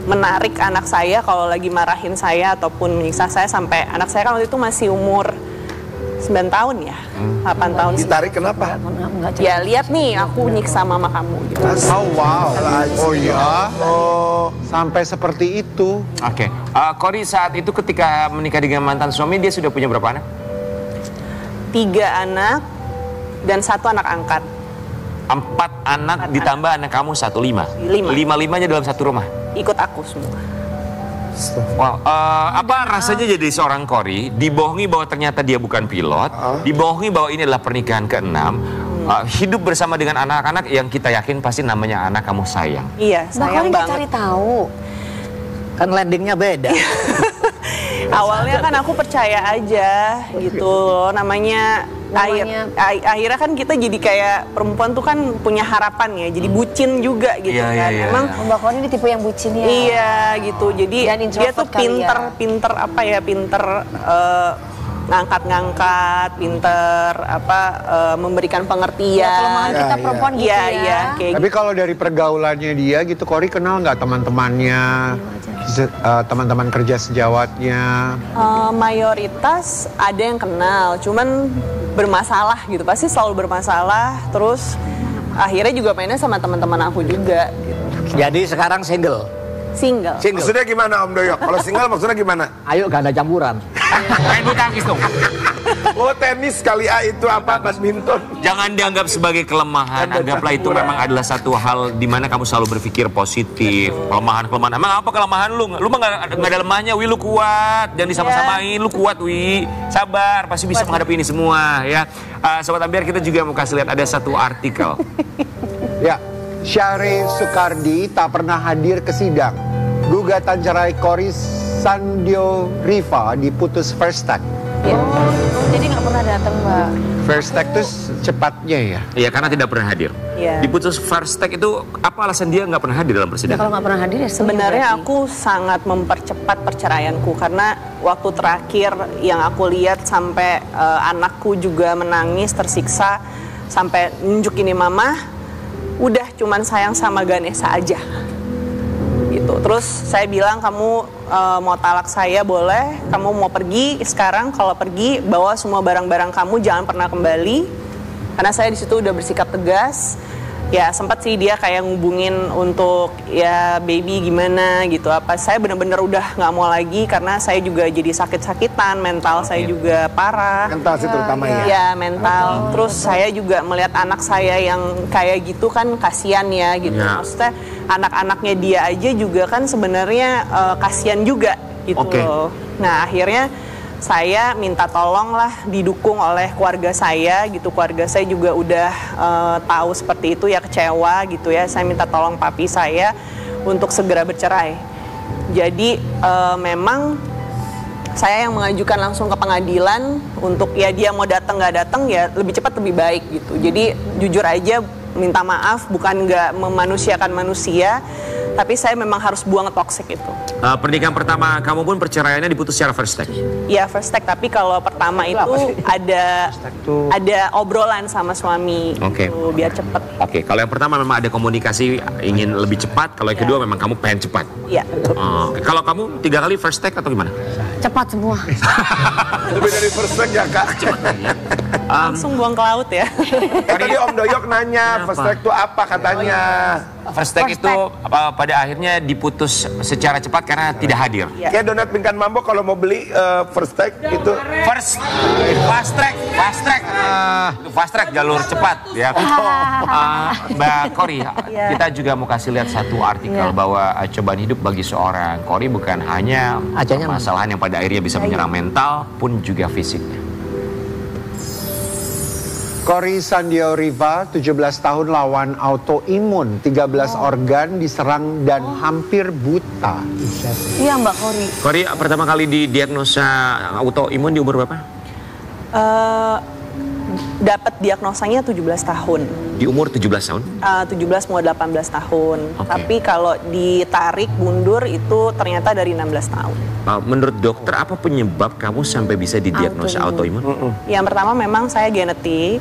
menarik anak saya kalau lagi marahin saya ataupun menyiksa saya, sampai anak saya kan waktu itu masih umur 9 tahun ya, 8 tahun. Ditarik kenapa? Ya lihat nih aku nyiksa mama kamu gitu. Oh wow. Oh ya. Oh, sampai seperti itu. Oke. Kori saat itu ketika menikah dengan mantan suami dia sudah punya berapa anak? 3 anak dan 1 anak angkat. 4 anak ditambah anak kamu 1, 5. 5-5-nya dalam satu rumah. Ikut aku semua. Wow, apa rasanya jadi seorang Kori dibohongi bahwa ternyata dia bukan pilot, dibohongi bahwa ini adalah pernikahan ke-6, hidup bersama dengan anak-anak yang kita yakin pasti namanya anak kamu sayang. Iya, sayang banget. Cari tahu. Kan landingnya beda. Awalnya kan aku percaya aja gitu, namanya akhirnya kan kita jadi kayak perempuan tuh kan punya harapan ya, jadi bucin juga gitu kan. Emang Mbak Kori ini tipe yang bucin ya. Iya gitu, jadi dia tuh pinter ngangkat-ngangkat, pinter memberikan pengertian. Kelemahan kita perempuan gitu ya. Iya, kayak Tapi kalau dari pergaulannya dia gitu, Kori kenal nggak teman-temannya, teman-teman kerja sejawatnya? mayoritas ada yang kenal, cuman bermasalah gitu, pasti selalu bermasalah. Terus akhirnya juga mainnya sama teman-teman aku juga gitu. Jadi sekarang single. Single. Maksudnya gimana Om Doyok? Kalau single maksudnya gimana? Ayo gak ada campuran. Main bulu tangkis dong. Oh tenis kali itu apa? Badminton. Jangan dianggap sebagai kelemahan. Anggaplah itu memang adalah satu hal di mana kamu selalu berpikir positif. Kelemahan. Emang apa kelemahan lu? Lu mah nggak ada lemahnya, Wi. Lu kuat. Jangan disama-samain. Lu kuat, Wi. Sabar. Pasti bisa menghadapi ini semua, ya. Sobat Ambiar, kita juga mau kasih lihat ada satu artikel. Ya, Syahri Soekardi tak pernah hadir ke sidang. Gugatan cerai Kori Sandio Riva diputus first take. Jadi nggak pernah datang, Mbak. First take itu cepatnya ya? Iya, karena tidak pernah hadir. Iya. Diputus first take itu apa alasan dia nggak pernah hadir dalam persidangan? Kalau nggak pernah hadir ya Sebenarnya aku sangat mempercepat perceraianku karena waktu terakhir yang aku lihat sampai anakku juga menangis tersiksa sampai nunjuk ini mama, udah cuman sayang sama Ganesha aja. Gitu. Terus saya bilang kamu mau talak saya boleh, kamu mau pergi sekarang, kalau pergi bawa semua barang-barang kamu, jangan pernah kembali. Karena saya di situ udah bersikap tegas. Ya sempat sih dia kayak ngubungin untuk ya baby gimana gitu apa. Saya bener-bener udah nggak mau lagi karena saya juga jadi sakit-sakitan, mental saya juga parah. Mental sih terutama ya. Ya mental. Terus saya juga melihat anak saya yang kayak gitu kan kasihan ya gitu. Maksudnya anak-anaknya dia aja juga kan sebenarnya kasihan juga gitu loh. Nah akhirnya saya minta tolong lah didukung oleh keluarga saya gitu. Keluarga saya juga udah tahu seperti itu ya, kecewa gitu ya. Saya minta tolong papi saya untuk segera bercerai. Jadi memang saya yang mengajukan langsung ke pengadilan untuk ya dia mau datang nggak datang ya lebih cepat lebih baik gitu. Jadi jujur aja minta maaf, bukan nggak memanusiakan manusia, tapi saya memang harus buang toxic itu. Pernikahan pertama kamu pun perceraiannya diputus secara first take? Iya first take, tapi kalau pertama itu ada obrolan sama suami, gitu, biar cepet. Oke, kalau yang pertama memang ada komunikasi ingin lebih cepat, kalau yang kedua memang kamu pengen cepat. Iya. Kalau kamu 3 kali first take atau gimana? Cepat semua. Lebih dari first take ya Kak? Cepat ya. Langsung buang ke laut ya. Tadi Om Doyok nanya first take itu apa katanya? First take itu pada akhirnya diputus secara cepat karena tidak hadir. Kayak Donat Bingkan Mambo kalau mau beli first take itu fast track jalur cepat ya. Mbak Kori, kita juga mau kasih lihat satu artikel bahwa cobaan hidup bagi seorang Kori bukan hanya permasalahan yang pada akhirnya bisa menyerang mental pun juga fisiknya. Kori Sandio Riva, 17 tahun lawan autoimun, 13 organ diserang dan hampir buta. Iya Mbak Kori. Kori pertama kali didiagnosa autoimun di umur berapa? Dapat diagnosanya 17 tahun. Di umur 17 tahun? 17 mau 18 tahun. Tapi kalau ditarik mundur itu ternyata dari 16 tahun. Menurut dokter apa penyebab kamu sampai bisa didiagnosa autoimun? Yang pertama memang saya genetik.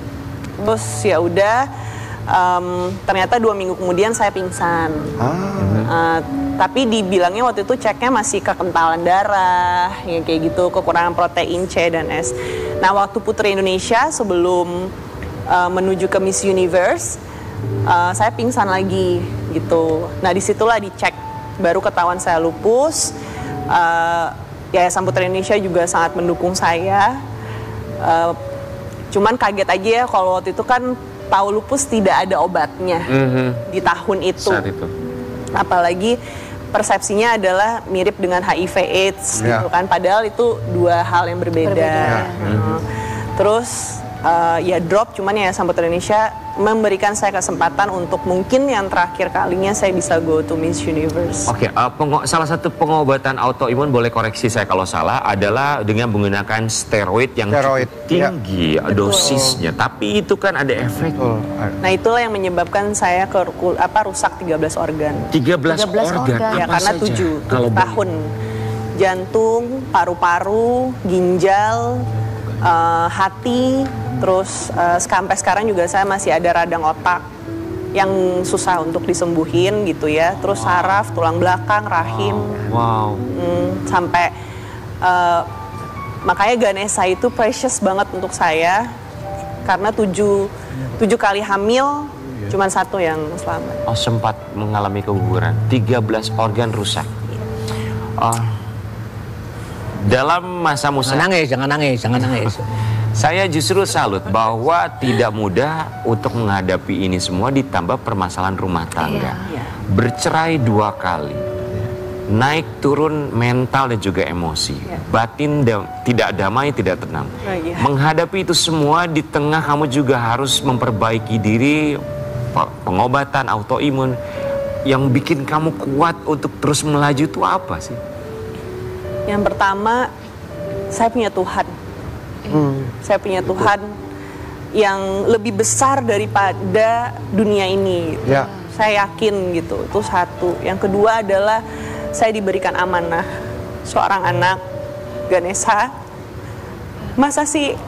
Terus ya udah ternyata 2 minggu kemudian saya pingsan. Tapi dibilangnya waktu itu ceknya masih kekentalan darah, ya kayak gitu, kekurangan protein C dan S. Nah waktu Putri Indonesia sebelum menuju ke Miss Universe, saya pingsan lagi gitu. Nah disitulah dicek, baru ketahuan saya lupus. Yayasan Putri Indonesia juga sangat mendukung saya. Cuman kaget aja ya kalau waktu itu kan tahu lupus tidak ada obatnya di tahun itu. Saat itu. Apalagi persepsinya adalah mirip dengan HIV/AIDS gitu kan, padahal itu 2 hal yang berbeda. Terus ya drop, cuman ya Yayasan Putri Indonesia memberikan saya kesempatan untuk mungkin yang terakhir kalinya saya bisa go to Miss Universe. Oke, salah satu pengobatan autoimun, boleh koreksi saya kalau salah, adalah dengan menggunakan steroid yang cukup tinggi dosisnya. Tapi itu kan ada efek. Nah itulah yang menyebabkan saya rusak 13 organ. 13 organ? Ya, karena 7 tahun. Jantung, paru-paru, ginjal, hati, terus sampai sekarang juga saya masih ada radang otak yang susah untuk disembuhin gitu ya. Terus saraf, tulang belakang, rahim. Sampai makanya Ganesha itu precious banget untuk saya karena 7 kali hamil, cuman 1 yang selamat. Oh, sempat mengalami keguguran. 13 organ rusak. Dalam masa-masa jangan nangis. Saya justru salut bahwa tidak mudah untuk menghadapi ini semua, ditambah permasalahan rumah tangga. Bercerai 2 kali. Naik turun mental dan juga emosi. Batin tidak damai, tidak tenang. Menghadapi itu semua di tengah kamu juga harus memperbaiki diri, pengobatan autoimun. Yang bikin kamu kuat untuk terus melaju itu apa sih? Yang pertama, saya punya Tuhan. Saya punya Tuhan yang lebih besar daripada dunia ini. Saya yakin gitu, itu satu. Yang kedua adalah saya diberikan amanah seorang anak Ganesha. Masa sih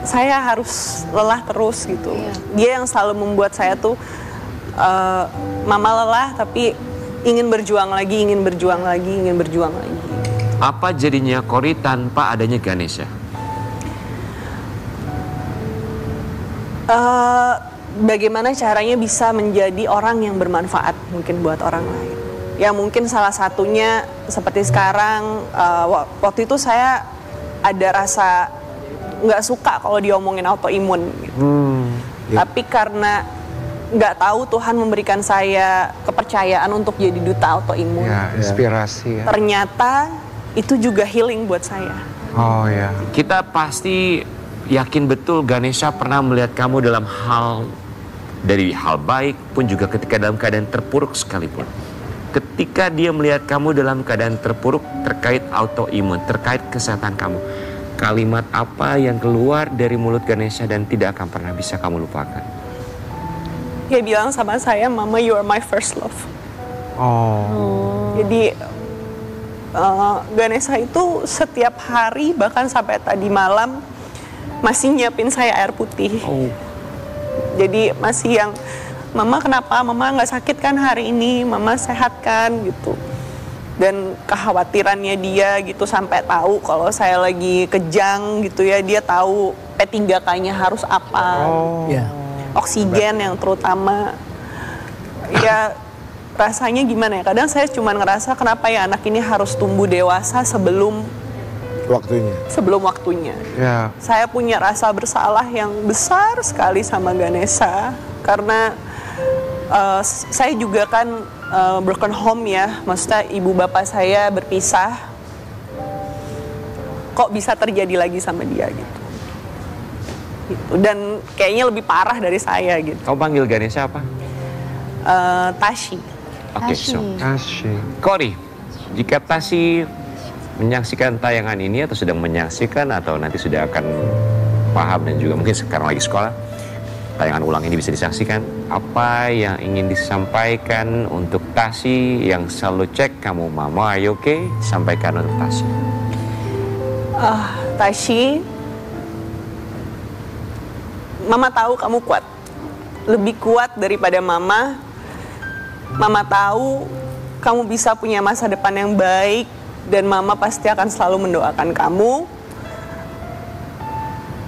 saya harus lelah terus gitu? Dia yang selalu membuat saya tuh mama lelah tapi ingin berjuang lagi, ingin berjuang lagi, ingin berjuang lagi. Apa jadinya Cory tanpa adanya Ganesha? Bagaimana caranya bisa menjadi orang yang bermanfaat mungkin buat orang lain. Ya mungkin salah satunya seperti sekarang, waktu itu saya ada rasa nggak suka kalau diomongin autoimun gitu. Tapi karena nggak tahu Tuhan memberikan saya kepercayaan untuk jadi duta autoimun. Inspirasi. Ternyata itu juga healing buat saya. Kita pasti yakin betul Ganesha pernah melihat kamu dalam dari hal baik pun juga ketika dalam keadaan terpuruk sekalipun. Ketika dia melihat kamu dalam keadaan terpuruk terkait autoimun, terkait kesehatan kamu, kalimat apa yang keluar dari mulut Ganesha dan tidak akan pernah bisa kamu lupakan? Dia bilang sama saya, Mama, you are my first love. Jadi Ganesha itu setiap hari bahkan sampai tadi malam masih nyiapin saya air putih. Jadi masih yang, Mama kenapa? Mama nggak sakit kan hari ini? Mama sehat kan? Gitu. Dan kekhawatirannya dia gitu sampai tahu kalau saya lagi kejang gitu ya, dia tahu P3K-nya harus apa. Oksigen yang terutama. Ya rasanya gimana ya? Kadang saya cuma ngerasa kenapa ya anak ini harus tumbuh dewasa sebelum waktunya. Saya punya rasa bersalah yang besar sekali sama Ganesha karena saya juga kan broken home ya, maksudnya ibu bapak saya berpisah. Kok bisa terjadi lagi sama dia gitu. Dan kayaknya lebih parah dari saya gitu. Kau panggil Ganesha apa? Tashi. Oke, Cory, jika Tashi menyaksikan tayangan ini atau sedang menyaksikan atau nanti sudah akan paham dan juga mungkin sekarang lagi sekolah, tayangan ulang ini bisa disaksikan, apa yang ingin disampaikan untuk Tashi yang selalu cek kamu, Mama, are you okay? Sampaikan untuk Tashi. Tashi, Mama tahu kamu kuat, lebih kuat daripada Mama. Mama tahu kamu bisa punya masa depan yang baik. Dan Mama pasti akan selalu mendoakan kamu.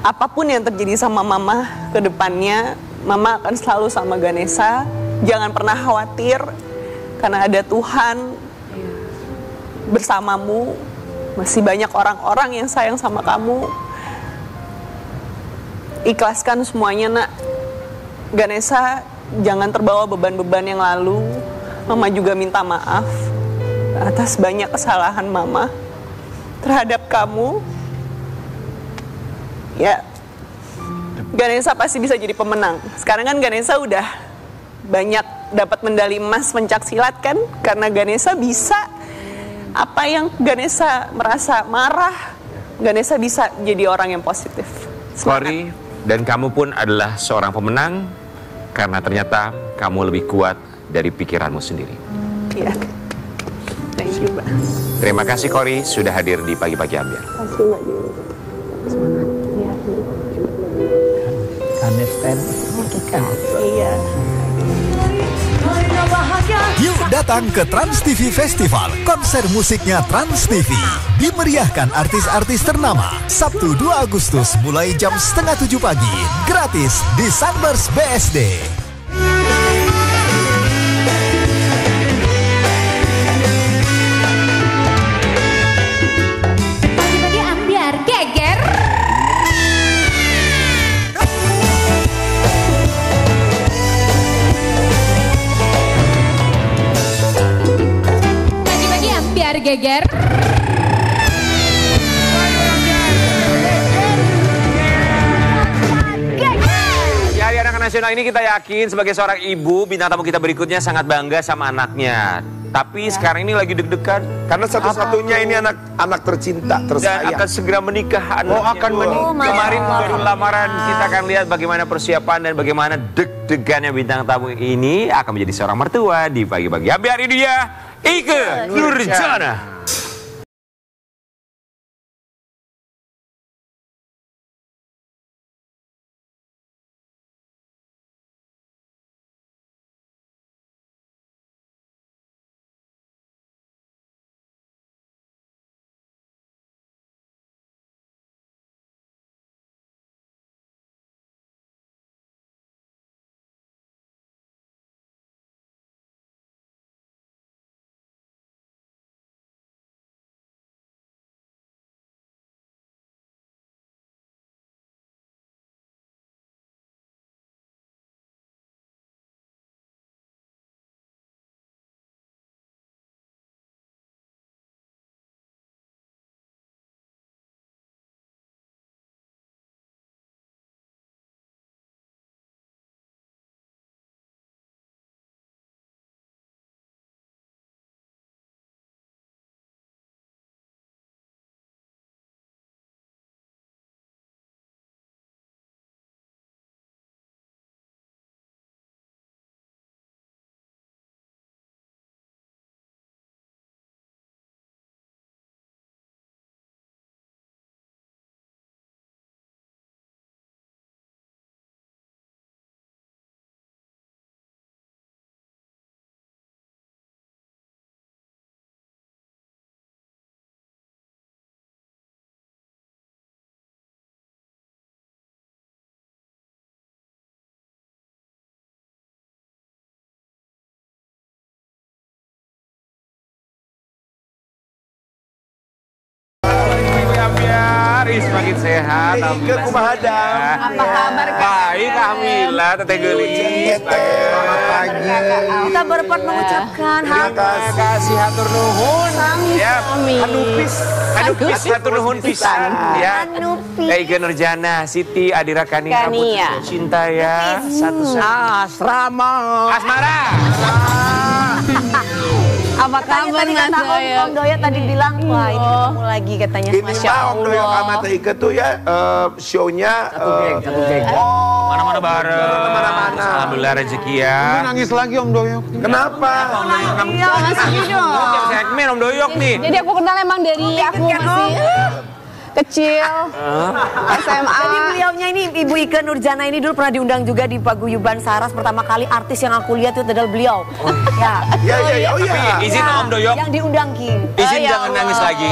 Apapun yang terjadi sama Mama ke depannya, Mama akan selalu sama Ganesha. Jangan pernah khawatir, karena ada Tuhan bersamamu. Masih banyak orang-orang yang sayang sama kamu. Ikhlaskan semuanya, nak. Ganesha, jangan terbawa beban-beban yang lalu. Mama juga minta maaf atas banyak kesalahan Mama terhadap kamu. Ya, Ganesha pasti bisa jadi pemenang. Sekarang kan Ganesha udah banyak dapat medali emas pencak silat kan, karena Ganesha bisa apa yang Ganesha merasa marah, Ganesha bisa jadi orang yang positif. Kori, dan kamu pun adalah seorang pemenang karena ternyata kamu lebih kuat dari pikiranmu sendiri. Iya. Thank you, Mbak. Terima kasih Kori sudah hadir di Pagi-Pagi Ambiar. Terima kasih, Mbak. Semangat. Iya. Yuk datang ke Trans TV Festival, konser musiknya Trans TV. Dimeriahkan artis-artis ternama, Sabtu 2 Agustus mulai jam 6:30 pagi, gratis di Sunburst BSD. Pagi-pagi ambiar geger. Pagi-pagi ambiar geger. Di Hari Anak Nasional ini kita yakin sebagai seorang ibu, bintang tamu kita berikutnya sangat bangga sama anaknya. Tapi sekarang ini lagi deg-degan karena satu-satunya ini anak tercinta, dan tersayang. akan segera menikah anaknya. Akan menikah. Kemarin baru lamaran, kita akan lihat bagaimana persiapan dan bagaimana deg-degannya bintang tamu ini akan menjadi seorang mertua di Pagi-Pagi Ambiar. Ini dia Ikke Nurjana. Semakin sehat, alhamdulillah. Apa kabar, Kak? Baik, alhamdulillah. Teteh Gelis. Selamat pagi. Kita berempat mengucapkan Terima kasih hatur nuhun. Ya, Hanupis. Hanupis hatur nuhun pisan. Ya. Hanupis. Ikke Nurjana, Siti Adira Kania, Kania. cinta ya. Satu-satu. Asrama. Asmara. Apa kabar tadi kata Om Doyo tadi bilang, wah ini ketemu lagi katanya. Ini Masya mah Om Doyok Allah. sama Teh Ike tuh ya show-nya Satu geng. Mana-mana bareng. Kemana-mana. Alhamdulillah rezeki ya. Nangis lagi Om Doyok. kenapa? Segmen Om Doyok nih. Jadi aku kenal emang dari aku masih kecil, SMA. Jadi beliaunya ini Ibu Ikke Nurjana ini dulu pernah diundang juga di Paguyuban Saras. Pertama kali artis yang aku lihat itu adalah beliau. Ya. Iya, oh iya. Tapi izin Om Doyok. Yang diundang Ki. Izin ya jangan Allah. nangis lagi.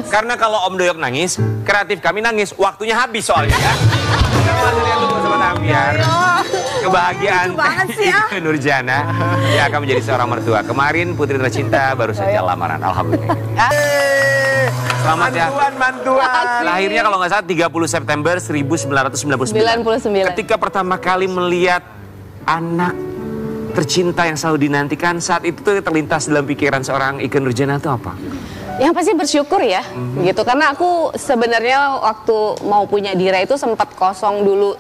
Karena kalau Om Doyok nangis, kreatif kami nangis, waktunya habis soalnya ya. Biar kebahagiaan Lucu banget sih, ah. Ikke Nurjana dia akan menjadi seorang mertua. Kemarin putri tercinta baru saja lamaran, alhamdulillah. Selamat ya. Mantuan. Lahirnya kalau nggak salah 30 September 1999. Ketika pertama kali melihat anak tercinta yang selalu dinantikan, saat itu tuh terlintas dalam pikiran seorang Ikke Nurjana itu apa? Yang pasti bersyukur ya, gitu. Karena aku sebenarnya waktu mau punya Dira itu sempat kosong dulu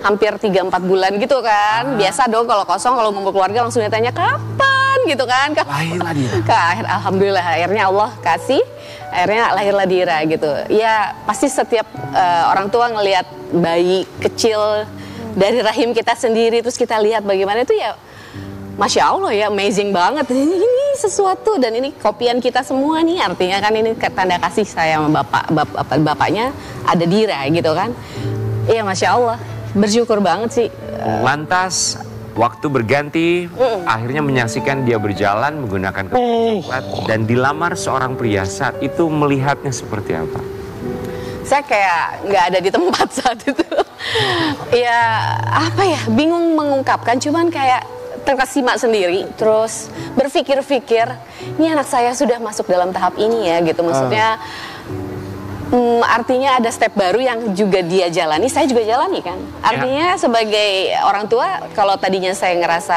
hampir 3-4 bulan gitu kan. Biasa dong kalau kosong, kalau ngumpul keluarga langsung ditanya kapan gitu kan. Lahirlah Dira. Alhamdulillah akhirnya Allah kasih, akhirnya lahirlah Dira gitu. Ya pasti setiap orang tua ngelihat bayi kecil dari rahim kita sendiri, terus kita lihat bagaimana itu ya, Masya Allah ya, amazing banget. Ini sesuatu, dan ini kopian kita semua nih, artinya kan ini tanda kasih saya sama bapaknya ada Dira gitu kan. Iya Masya Allah, bersyukur banget sih. Lantas waktu berganti, akhirnya menyaksikan dia berjalan menggunakan coklat dan dilamar seorang pria. Saat itu melihatnya seperti apa? Saya kayak nggak ada di tempat saat itu. Ya apa ya, bingung mengungkapkan, cuman kayak terkesima sendiri, terus berpikir-pikir, ini anak saya sudah masuk dalam tahap ini ya gitu, maksudnya artinya ada step baru yang juga dia jalani, saya juga jalani kan. Artinya sebagai orang tua, kalau tadinya saya ngerasa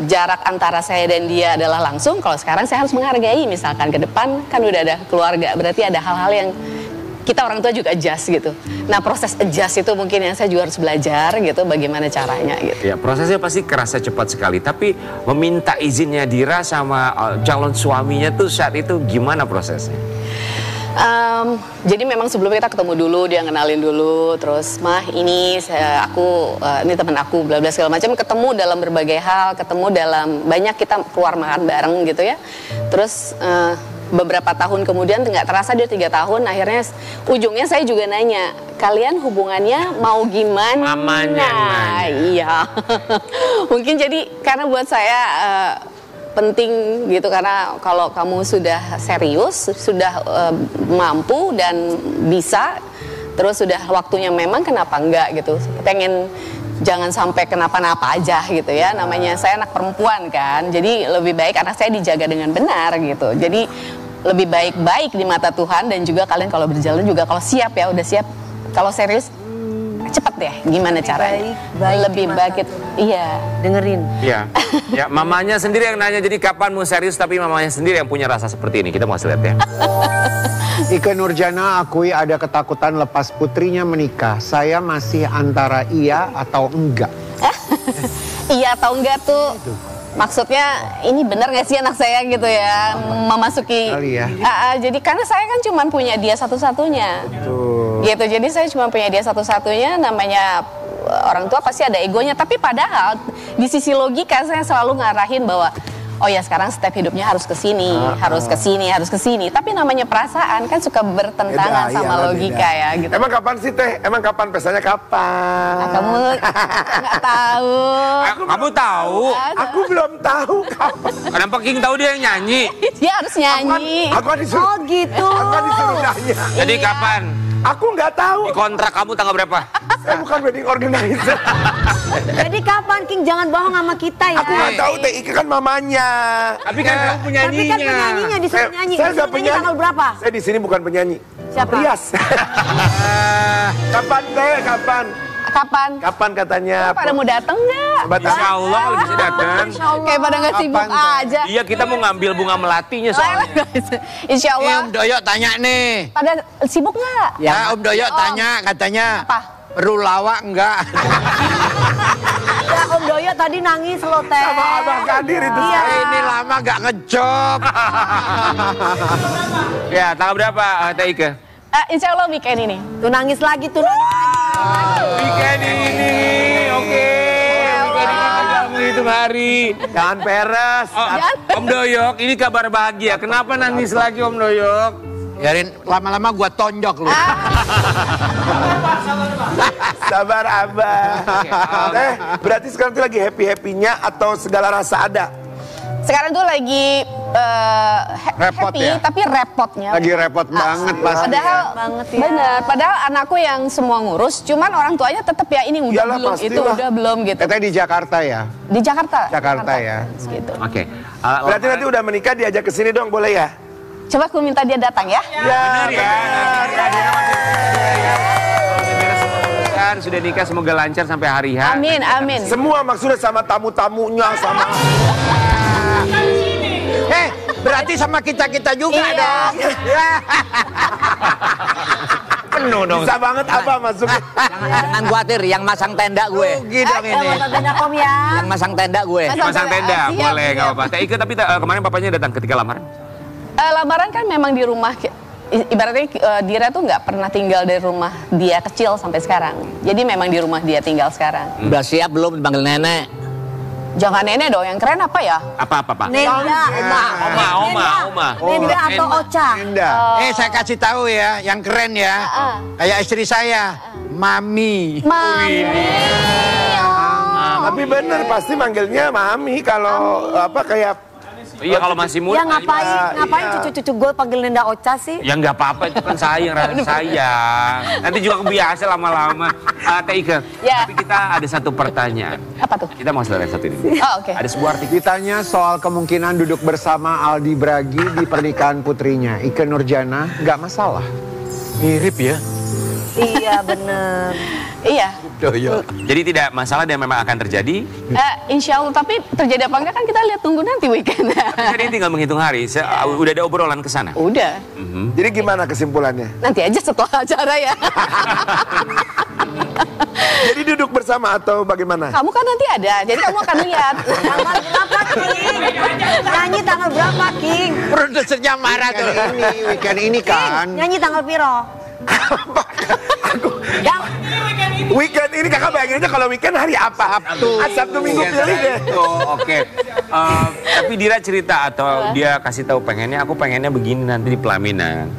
jarak antara saya dan dia adalah langsung, kalau sekarang saya harus menghargai, misalkan ke depan kan udah ada keluarga, berarti ada hal-hal yang kita orang tua juga adjust gitu. Nah proses adjust itu mungkin yang saya juga harus belajar gitu, bagaimana caranya gitu. Ya prosesnya pasti kerasa cepat sekali, tapi meminta izinnya Dira sama calon suaminya tuh saat itu gimana prosesnya? Jadi memang sebelumnya kita ketemu dulu, dia ngenalin dulu, terus mah ini ini teman aku, bla bla segala macam, ketemu dalam berbagai hal, ketemu dalam banyak, kita keluar makan bareng gitu ya. Terus beberapa tahun kemudian, nggak terasa dia 3 tahun, akhirnya ujungnya saya juga nanya, kalian hubungannya mau gimana? Mamanya nanya. Iya. Mungkin jadi karena buat saya penting gitu, karena kalau kamu sudah serius, sudah mampu dan bisa, terus sudah waktunya memang, kenapa enggak gitu. Pengen jangan sampai kenapa-napa aja gitu ya, namanya saya anak perempuan kan, jadi lebih baik anak saya dijaga dengan benar gitu. Jadi lebih baik-baik di mata Tuhan, dan juga kalian kalau berjalan juga kalau siap ya, udah siap, kalau serius cepet deh gimana caranya. Lebih baik, iya, dengerin. Iya. Ya, mamanya sendiri yang nanya, jadi kapan mau serius, tapi mamanya sendiri yang punya rasa seperti ini. Kita mau lihat ya. Ike Nurjana akui ada ketakutan lepas putrinya menikah. Saya masih antara iya atau enggak. Iya atau enggak tuh, maksudnya ini benar gak sih anak saya gitu ya, memasuki ya. Jadi karena saya kan cuma punya dia satu-satunya gitu, jadi saya cuma punya dia satu-satunya, namanya orang tua pasti ada egonya, tapi padahal di sisi logika saya selalu ngarahin bahwa oh ya sekarang step hidupnya harus ke sini, harus ke sini, harus ke sini. Tapi namanya perasaan kan suka bertentangan sama logika ya gitu. Emang kapan sih Teh? Emang kapan pestanya kapan? Nah, kamu nggak tahu. Kamu tahu? Aku belum tahu kapan. Kenapa King tahu dia yang nyanyi? Dia harus nyanyi. Aku kan disuruh. Oh gitu. Aku kan disuruh nanya. Jadi kapan? Aku nggak tahu. Di kontrak kamu tanggal berapa? Saya bukan wedding organizer. Jadi kapan King, jangan bohong sama kita ya. Aku nggak tahu Teh Ike kan mamanya. Tapi kan kamu penyanyinya. Tapi kan penyanyinya disuruh nyanyi. Saya nggak Disuruh nyanyi penyanyi. tanggal berapa? Saya di sini bukan penyanyi. Siapa? Rias. Kapan Teh? Kapan? Kapan? Kapan katanya? Pada mau dateng nggak? Insya Allah kalau bisa datang. Kayak pada nggak sibuk aja. Iya, kita mau ngambil bunga melatinya soalnya. Insya Allah. Om Doyok tanya nih. Pada sibuk nggak? Ya Om Doyok tanya, katanya Apa? perlu lawak enggak? Ya Om Doyo tadi nangis loh Teh. Sama Abang Kadir itu. Iya. Ini lama gak ngejob. Ya, tanggal berapa Teh Ike? Insya Allah weekend ini. Tuh nangis lagi, tuh nangis lagi. Weekend ini, oke. Weekend ini tinggal menghitung hari. Jangan peres. Om Doyok, ini kabar bahagia. Kenapa nangis lagi Om Doyok? Biarin lama-lama gua tonjok lu. Sabar Abah. Teh, berarti sekarang tuh lagi happy-happynya atau segala rasa ada? Sekarang tuh lagi Repot happy, ya? tapi repotnya. Lagi repot banget pasti. Padahal Banget ya. bener, padahal anakku yang semua ngurus, cuman orang tuanya tetap ya ini udah Iyalah, belum, itu pastilah. udah belum gitu. Teteh di Jakarta ya? Di Jakarta. Jakarta ya. Gitu. Oke. Berarti nanti udah menikah diajak ke sini dong, boleh ya? Coba aku minta dia datang ya. Ya, benar ya. Kan sudah nikah, semoga lancar sampai hari H. Amin, amin. Semua maksudnya sama tamu-tamunya, sama... Berarti sama kita-kita juga Iya. dong. penuh dong. Bisa banget apa masuknya? Jangan khawatir, yang masang tenda gue. Gitu ini. Tenda kom ya. Yang masang tenda gue. Masang tenda, Siap, boleh siap. nggak apa-apa. Teh Ike, tapi kemarin papanya datang ketika lamaran? Lamaran kan memang di rumah, ibaratnya Dira tuh nggak pernah tinggal dari rumah dia kecil sampai sekarang. Jadi memang di rumah dia tinggal sekarang. Udah siap belum dipanggil nenek? Jangan nenek dong, yang keren apa ya? Apa, Pak? Nenda. Oma. Nenda atau Ocha. Nenda. Saya kasih tahu ya, yang keren ya. Kayak istri saya, Mami. Mami. Tapi bener pasti manggilnya Mami kalau apa kayak Iya, kalau masih muda. Ya ngapain cucu-cucu gue panggil Nenda Ocha sih? Ya nggak apa-apa, itu kan sayang. Nanti juga kebiasa lama-lama. Teh Ike, Ya. tapi kita ada satu pertanyaan. Apa tuh? Kita mau selesai satu ini. Oh, oke. Ada sebuah artikel. Ditanya soal kemungkinan duduk bersama Aldi Bragi di pernikahan putrinya, Ike Nurjana, nggak masalah. Mirip ya. Iya bener. Iya. Jadi tidak masalah dan memang akan terjadi. Insya Allah, tapi terjadi apa enggak kan kita lihat tunggu nanti weekend. Jadi tinggal menghitung hari. Udah ada obrolan ke sana. Udah. Jadi gimana kesimpulannya? Nanti aja setelah acara ya. Jadi duduk bersama atau bagaimana? Kamu kan nanti ada, jadi kamu akan lihat. Tanggal berapa King? Nyanyi tanggal berapa King? Produsernya marah tuh. Weekend ini kan. Nyanyi tanggal piro? Weekend ini kakak bayangin aja kalau weekend hari apa? Sabtu Minggu pilih deh. Oke. Tapi Dira cerita atau dia kasih tahu aku pengennya begini nanti di pelaminan.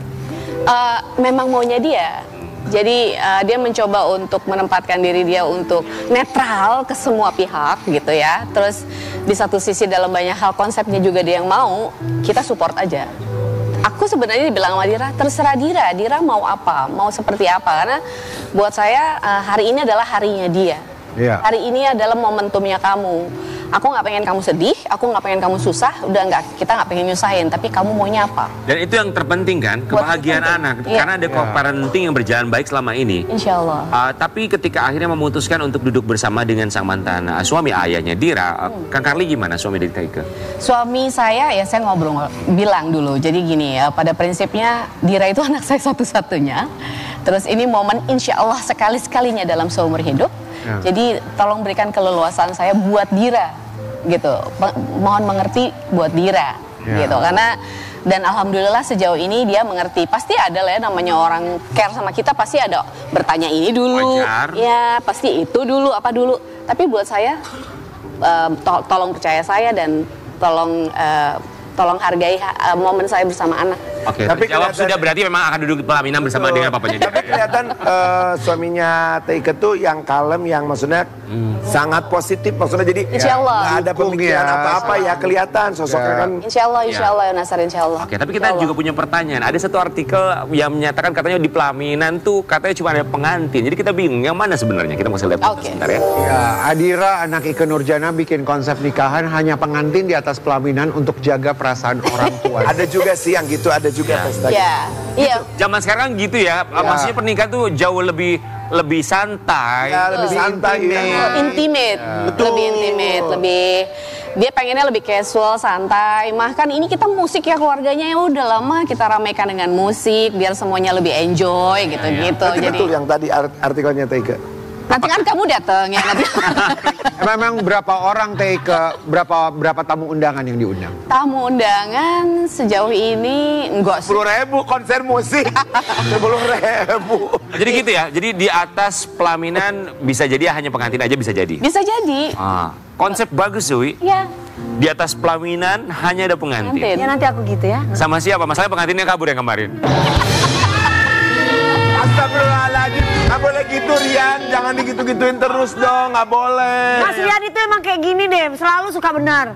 Memang maunya dia. Jadi dia mencoba untuk menempatkan diri dia untuk netral ke semua pihak gitu ya. Terus di satu sisi dalam banyak hal konsepnya juga dia yang mau, kita support aja. Aku sebenarnya dibilang sama Dira, terserah Dira mau apa, mau seperti apa. Karena buat saya hari ini adalah harinya dia. Iya. Hari ini adalah momentumnya kamu. Aku nggak pengen kamu sedih, aku nggak pengen kamu susah, kita nggak pengen nyusahin, tapi kamu maunya apa? Dan itu yang terpenting kan, kebahagiaan anak. Iya. Karena ada co-parenting yang berjalan baik selama ini. Insya Allah. Tapi ketika akhirnya memutuskan untuk duduk bersama dengan sang mantan suami ayahnya Dira, Kang Karli gimana suami dari Teh Ike? Suami saya saya bilang dulu, jadi gini ya, pada prinsipnya Dira itu anak saya satu-satunya. Terus ini momen insya Allah sekali-sekalinya dalam seumur hidup. Jadi tolong berikan keleluasan saya buat Dira, gitu. Mohon mengerti buat Dira, gitu. Karena dan alhamdulillah sejauh ini dia mengerti. Pasti ada lah ya namanya orang care sama kita, pasti ada bertanya ini dulu, wajar. Ya pasti itu dulu, apa dulu. Tapi buat saya tolong percaya saya dan tolong hargai momen saya bersama anak. Oke, Tapi jawab sudah berarti memang akan duduk pelaminan bersama dengan papanya. Tapi kelihatan suaminya Teh Ike tuh yang kalem, yang maksudnya sangat positif, maksudnya jadi Insya Allah. nggak ada pemikiran apa-apa ya, kelihatan sosoknya kan. Insya Allah ya Nasar, insya Allah. Oke, tapi kita juga punya pertanyaan. Ada satu artikel yang menyatakan katanya di pelaminan tuh katanya cuma ada pengantin. Jadi kita bingung yang mana sebenarnya. Kita mau lihat sebentar ya. Ya, Adira anak Ike Nurjana bikin konsep nikahan hanya pengantin di atas pelaminan untuk jaga perasaan orang tua. Ada juga sih yang gitu, ada juga pesta. Iya. Zaman sekarang gitu ya. Maksudnya pernikahan tuh jauh lebih santai. Ya, lebih santai. Intimate, lebih intimate, dia pengennya lebih casual, santai. Kan ini kita musik ya keluarganya, ya udah lama kita ramaikan dengan musik biar semuanya lebih enjoy gitu-gitu. Berarti Jadi betul yang tadi artikelnya Teh Ike. nanti kan kamu datang ya nanti. Memang berapa orang Teh Ike, berapa tamu undangan yang diundang? Tamu undangan sejauh ini enggak sih. 10.000 konser musik. 10.000. Jadi gitu ya. Jadi di atas pelaminan bisa jadi hanya pengantin aja bisa jadi. Bisa jadi. Konsep bagus Wi. Iya. Di atas pelaminan hanya ada pengantin. Ya nanti aku gitu ya. Sama siapa? Masalahnya pengantinnya kabur yang kemarin. Astagfirullahaladzim, nggak boleh gitu Rian, jangan digitu-gituin terus dong, nggak boleh. Mas Rian itu emang kayak gini deh, selalu suka benar.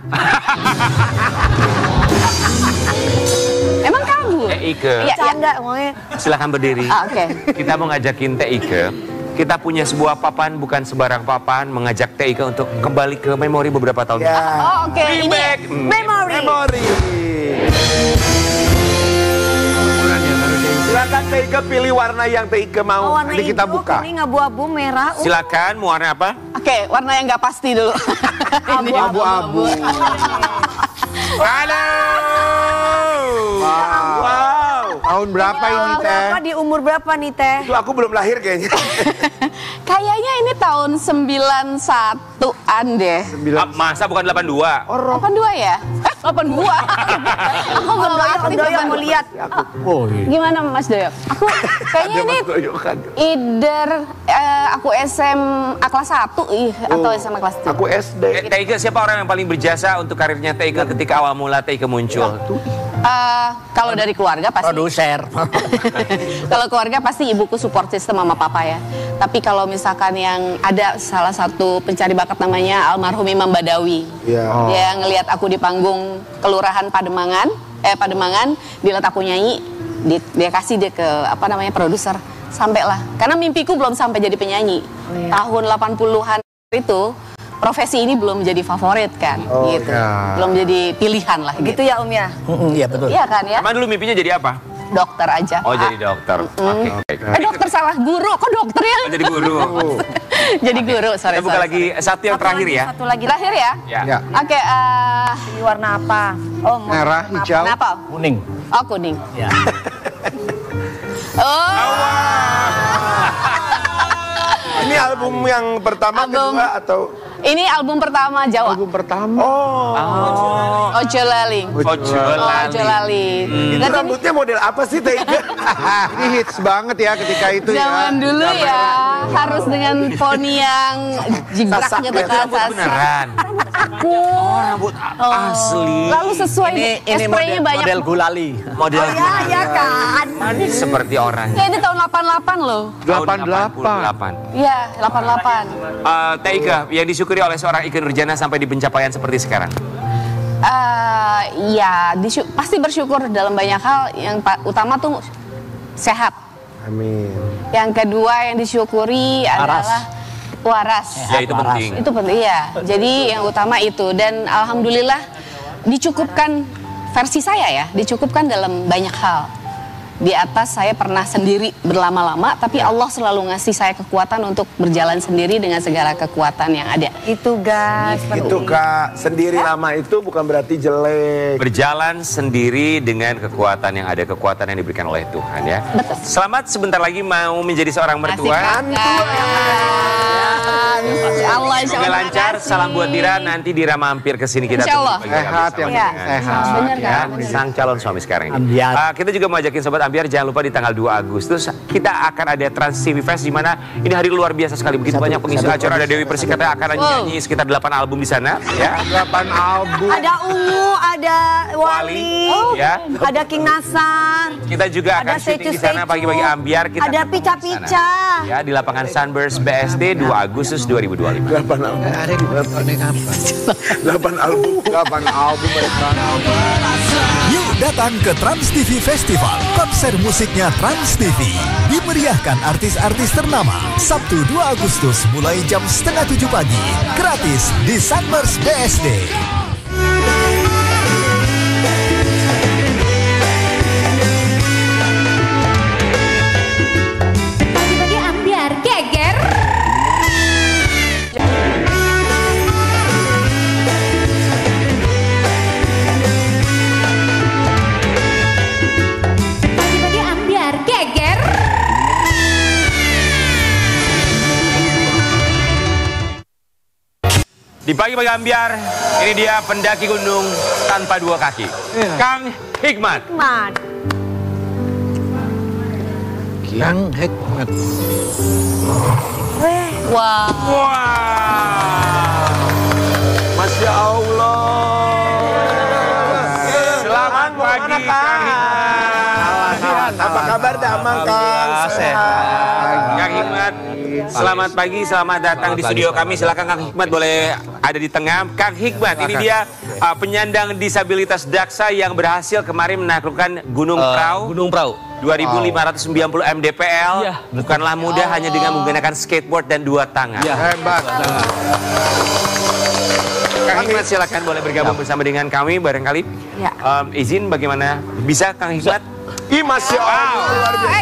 Emang kabur? Teh Ike, Canda ngomongnya. silakan berdiri. Oke. Kita mau ngajakin Teh Ike. Kita punya sebuah papan, bukan sebarang papan, mengajak Teh Ike untuk kembali ke memori beberapa tahun. Ya. Oh, oke. Ini Remake. Memory. Silakan Teh Ike pilih warna yang Teh Ike mau. Warna Nanti kita hijau, buka. kuning, abu-abu, merah. Silakan, mau warna apa? Oke, warna yang nggak pasti dulu. Abu-abu. Halo. Wow. Tahun berapa ini Teh? Berapa di umur berapa nih Teh? Itu aku belum lahir kayaknya. Kayaknya ini tahun 91-an deh. Masa bukan 82? 82 ya? 82. Aku belum aktif mau lihat. Oh iya. Gimana Mas Doyo? Aku kayaknya ini either aku SMA kelas 1 atau SMA kelas 2. Aku SD. Teike, siapa orang yang paling berjasa untuk karirnya Teike ketika awal mula Teike muncul? Kalau dari keluarga pasti Produser. kalau keluarga pasti ibuku support system sama papa ya. Tapi kalau misalkan yang ada salah satu pencari bakat namanya almarhum Imam Badawi. Iya. Dia ngelihat aku di panggung kelurahan Pademangan, dilihat aku nyanyi, dia kasih dia ke produser. Sampailah. Karena mimpiku belum sampai jadi penyanyi. Tahun 80-an itu profesi ini belum jadi favorit kan, gitu. Ya. Belum jadi pilihan lah gitu ya Om ya. Iya betul. Iya kan ya? Emang dulu mimpinya jadi apa? Dokter aja. Oh, jadi dokter. Oke. Dokter salah, guru. Kok dokter ya? Oh, jadi guru. Jadi guru, sorry. Kita buka lagi satu yang terakhir ya. Satu lagi Terakhir ya? Ya. Oke, Ini warna apa? Oh, Merah, hijau. Kenapa? Kuning. Oh, kuning. Ya. Ini album yang pertama, kedua atau? Ini album pertama Jawa. Album pertama. Ojo Lali. Ojo Lali. Itu rambutnya model apa sih Teike? Ini hits banget ya ketika itu Zaman ya. dulu ya, harus dengan poni yang jigrak Sasak gitu ya. kan. Rambut beneran. Rambut asli. Lalu sesuai Ini spraynya banyak. model gulali. Model ya kan. seperti orang. Ya, ini tahun 88 loh. 88. Iya, 88. Teike, yang disyukuri oleh seorang Ikke Nurjana sampai di pencapaian seperti sekarang. Ya, pasti bersyukur dalam banyak hal. Yang utama tuh sehat. Amin. Yang kedua yang disyukuri adalah waras. Ya, itu penting. Itu penting ya. Jadi yang utama itu, dan alhamdulillah dicukupkan versi saya ya, dicukupkan dalam banyak hal. Di atas saya pernah sendiri berlama-lama, tapi Allah selalu ngasih saya kekuatan untuk berjalan sendiri dengan segala kekuatan yang ada. Itu guys. Itu Kak, sendiri lama itu bukan berarti jelek. Berjalan sendiri dengan kekuatan yang ada, kekuatan yang diberikan oleh Tuhan ya. Betul. Selamat sebentar lagi mau menjadi seorang mertua. Allah, Semoga lancar, salam buat Dira. Nanti Dira mampir ke sini kita Insya Allah. Sehat yang sehat. Bener ya, kan? sang calon suami sekarang ini. Ambiar. Kita juga mau ajakin Sobat Ambiar, jangan lupa di tanggal 2 Agustus kita akan ada Trans TV Fest, di mana ini hari luar biasa sekali. Begitu banyak pengisi acara, ada Dewi Persik yang akan nyanyi sekitar 8 album di sana ya. 8 album. Ada Ungu, ada Wali, ya. ada King Nasar. Kita juga akan Ada syuting di sana Secu-Secu. pagi-pagi Ambiar. Kita Ada akan di sana. Pica-Pica. Ya, di lapangan Sunburst BSD 2 Agustus 2025. 8 album. 8 album. 8 album mereka. Yuk datang ke Trans TV Festival. Konser musiknya Trans TV. Dimeriahkan artis-artis ternama. Sabtu 2 Agustus mulai jam 6:30 pagi. Gratis di Sunburst BSD. Pagi-pagi ambiar geger. Pagi-pagi ambiar geger. Di pagi-pagi Ambiar, ini dia pendaki gunung tanpa 2 kaki. Kang Hikmat. Kang Hikmat. Wah. Wah. Masya Allah. Selamat pagi Kang Hikmat. Apa kabar Damang Kang? Kang Hikmat, selamat pagi, selamat datang di studio kami. Silakan Kang Hikmat boleh ada di tengah. Kang Hikmat, ini dia penyandang disabilitas daksa yang berhasil kemarin menaklukkan Gunung Prau. Gunung Prau. 2590 mdpl. Iya, Bukanlah mudah hanya dengan menggunakan skateboard dan 2 tangan. Hebat. Kang Hikmat silakan boleh bergabung bersama dengan kami barangkali. Ya. Izin bagaimana bisa Kang Hikmat? Ih, Masya Allah, luar biasa.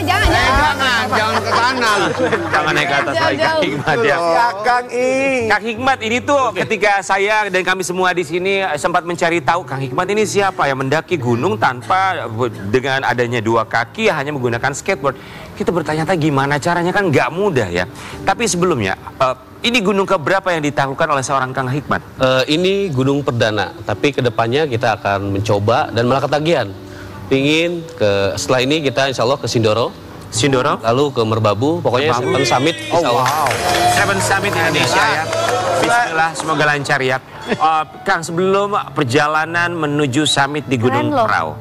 Jangan ke sana. Jangan naik ke atas lagi, Kang Hikmat ya. Ya, Kang I. Kang Hikmat ini tuh ketika saya dan kami semua di sini sempat mencari tahu Kang Hikmat ini siapa yang mendaki gunung tanpa dengan adanya 2 kaki hanya menggunakan skateboard. Kita bertanya-tanya gimana caranya, kan nggak mudah ya. Tapi sebelumnya ini gunung keberapa yang ditaklukkan oleh seorang Kang Hikmat? Ini gunung perdana, tapi kedepannya kita akan mencoba dan malah ketagihan. Pingin setelah ini kita insya Allah ke Sindoro, lalu ke Merbabu, pokoknya Seven Summit. Insya Allah. Seven Summit Indonesia ya. Bismillah, semoga lancar ya. Kang, sebelum perjalanan menuju summit di Gunung Prau,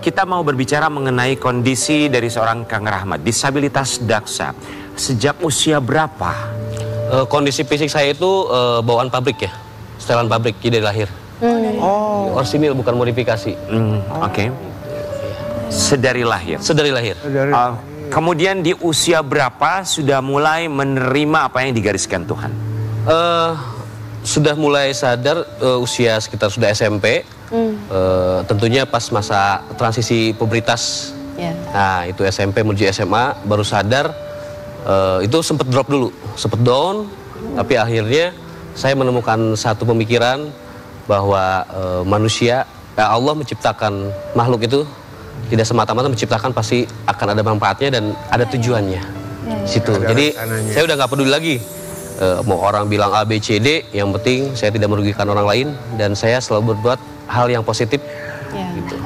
kita mau berbicara mengenai kondisi dari seorang Kang Rahmat, disabilitas daksa. Sejak usia berapa? Kondisi fisik saya itu bawaan pabrik ya, setelan pabrik dari lahir. Orsinil bukan modifikasi. Oke. Sedari lahir. Sedari lahir. Kemudian di usia berapa sudah mulai menerima apa yang digariskan Tuhan? Sudah mulai sadar usia sekitar sudah SMP. Tentunya pas masa transisi pubertas. Nah itu SMP menuju SMA baru sadar. Itu sempat drop dulu, sempat down. Tapi akhirnya saya menemukan satu pemikiran bahwa manusia, Allah menciptakan makhluk itu tidak semata-mata menciptakan, pasti akan ada manfaatnya dan ada tujuannya. Situ. Jadi saya udah nggak peduli lagi mau orang bilang A, B, C, D. Yang penting saya tidak merugikan orang lain dan saya selalu berbuat hal yang positif. Gitu.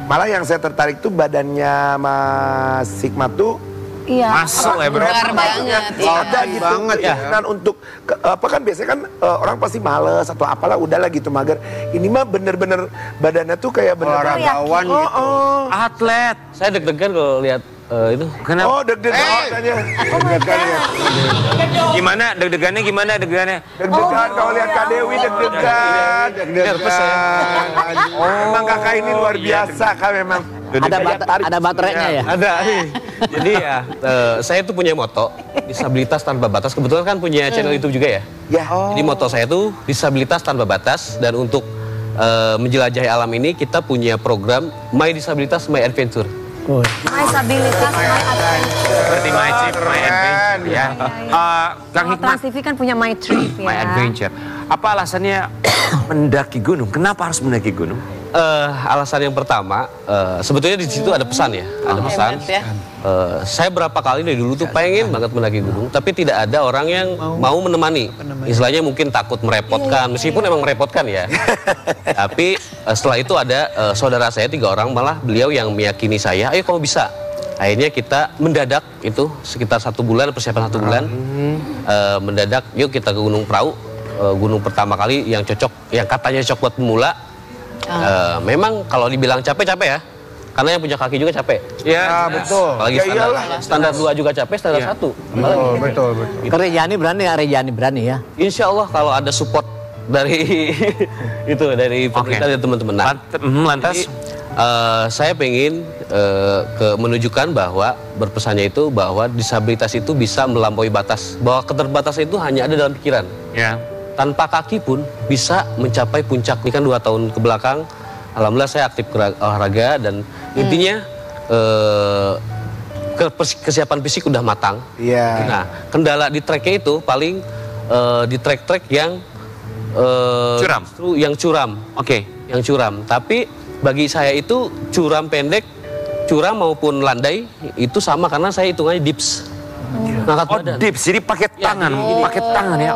Malah yang saya tertarik tuh badannya Mas Hikmat tuh. Masuk ya, benar banget. Ada gitu banget ya. Dan untuk apa kan biasanya kan orang pasti males atau apalah udahlah gitu mager. Ini mah bener-bener badannya tuh kayak bener Olahragawan gitu. Atlet. Saya deg-degan kalau lihat itu. Kenapa? Oh deg-degan katanya. Gimana deg-degannya? Deg-degan kalau lihat Kak Dewi deg-degan. Emang kakak ini luar biasa kan memang. Ada baterainya ya? Ada. Jadi ya, saya tuh punya moto disabilitas tanpa batas. Kebetulan kan punya channel YouTube juga ya. Jadi moto saya tuh disabilitas tanpa batas, dan untuk menjelajahi alam ini kita punya program My Disabilitas My Adventure. My Disabilitas My Adventure. Seperti My Trip My Adventure ya. Kang Hikmat, Trans TV kan punya My Trip ya. My Adventure. Apa alasannya mendaki gunung? Kenapa harus mendaki gunung? Alasan yang pertama, sebetulnya di situ ada pesan ya, ada pesan. Saya berapa kali dari dulu tuh pengen banget mendaki gunung, tapi tidak ada orang yang mau menemani. Istilahnya mungkin takut merepotkan, meskipun emang merepotkan ya. Tapi setelah itu ada saudara saya 3 orang, malah beliau yang meyakini saya, ayo kamu bisa. Akhirnya kita mendadak itu sekitar 1 bulan, persiapan 1 bulan, mendadak yuk kita ke Gunung Prau, gunung pertama kali yang cocok, yang katanya cocok buat pemula. Memang kalau dibilang capek ya, karena yang punya kaki juga capek. Ya, betul. Apalagi standar 2 juga capek, standar 1. Betul. Rejani berani ya, Rejani berani ya. Insya Allah kalau ada support dari itu dari pemerintah dan teman-teman. Nah, lantas saya pengen menunjukkan bahwa berpesannya itu bahwa disabilitas itu bisa melampaui batas, bahwa keterbatasan itu hanya ada dalam pikiran. Ya. Tanpa kaki pun bisa mencapai puncak. Ini kan 2 tahun ke belakang, alhamdulillah saya aktif olahraga dan intinya kesiapan fisik udah matang. Nah, kendala di treknya itu paling di trek-trek yang curam. Yang curam. Yang curam. Tapi bagi saya itu curam pendek, curam maupun landai itu sama karena saya hitungannya dips. Dips, jadi pakai tangan, ya.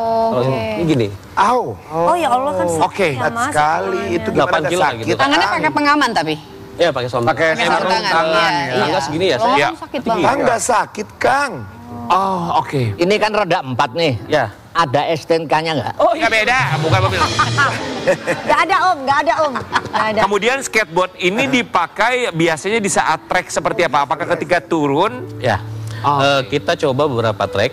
Ini gini. Oh ya Allah kan berat sekali. Itu gimana nggak sakit? Gitu. Tangannya pakai pengaman tapi? Ya pakai sarung tangan. Enggak segini ya. Sakit banget. Nggak sakit Kang. Ini kan roda 4 nih. Ya. Ada STNK-nya nggak? Oh, nggak beda, bukan mobil. Nggak ada om. Nggak ada. Kemudian skateboard ini dipakai biasanya di saat trek seperti apa? Apakah ketika turun? Ya. Kita coba beberapa trek.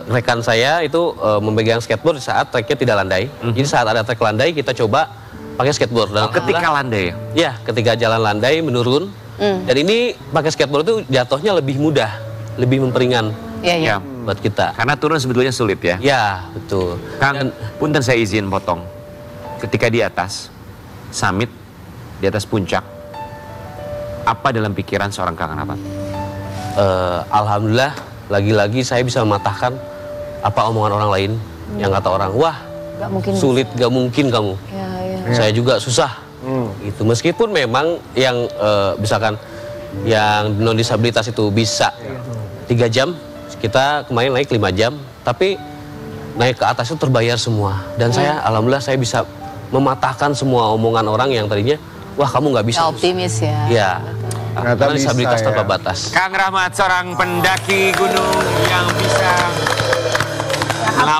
Rekan saya itu memegang skateboard di saat treknya tidak landai. Jadi saat ada trek landai kita coba pakai skateboard. Dan ketika landai? Ya, ketika jalan landai menurun. Dan ini pakai skateboard itu jatuhnya lebih mudah, lebih memperingan. Iya. Buat kita. Karena turun sebetulnya sulit ya? Ya, betul. Kang, punten saya izin potong. Ketika di atas summit, di atas puncak, apa dalam pikiran seorang Kang Rahmat? Alhamdulillah, lagi-lagi saya bisa mematahkan apa omongan orang lain yang kata orang, wah Gak mungkin. sulit, gak mungkin kamu. Saya juga susah. Gitu. Meskipun memang yang misalkan yang non disabilitas itu bisa 3 jam, kita kemarin naik 5 jam, tapi naik ke atas itu terbayar semua. Dan saya alhamdulillah saya bisa mematahkan semua omongan orang yang tadinya, wah kamu nggak bisa. Optimis ya. Ya. Ternyata Karena disabilitas bisa, tanpa ya. batas. Kang Rahmat, seorang pendaki gunung yang bisa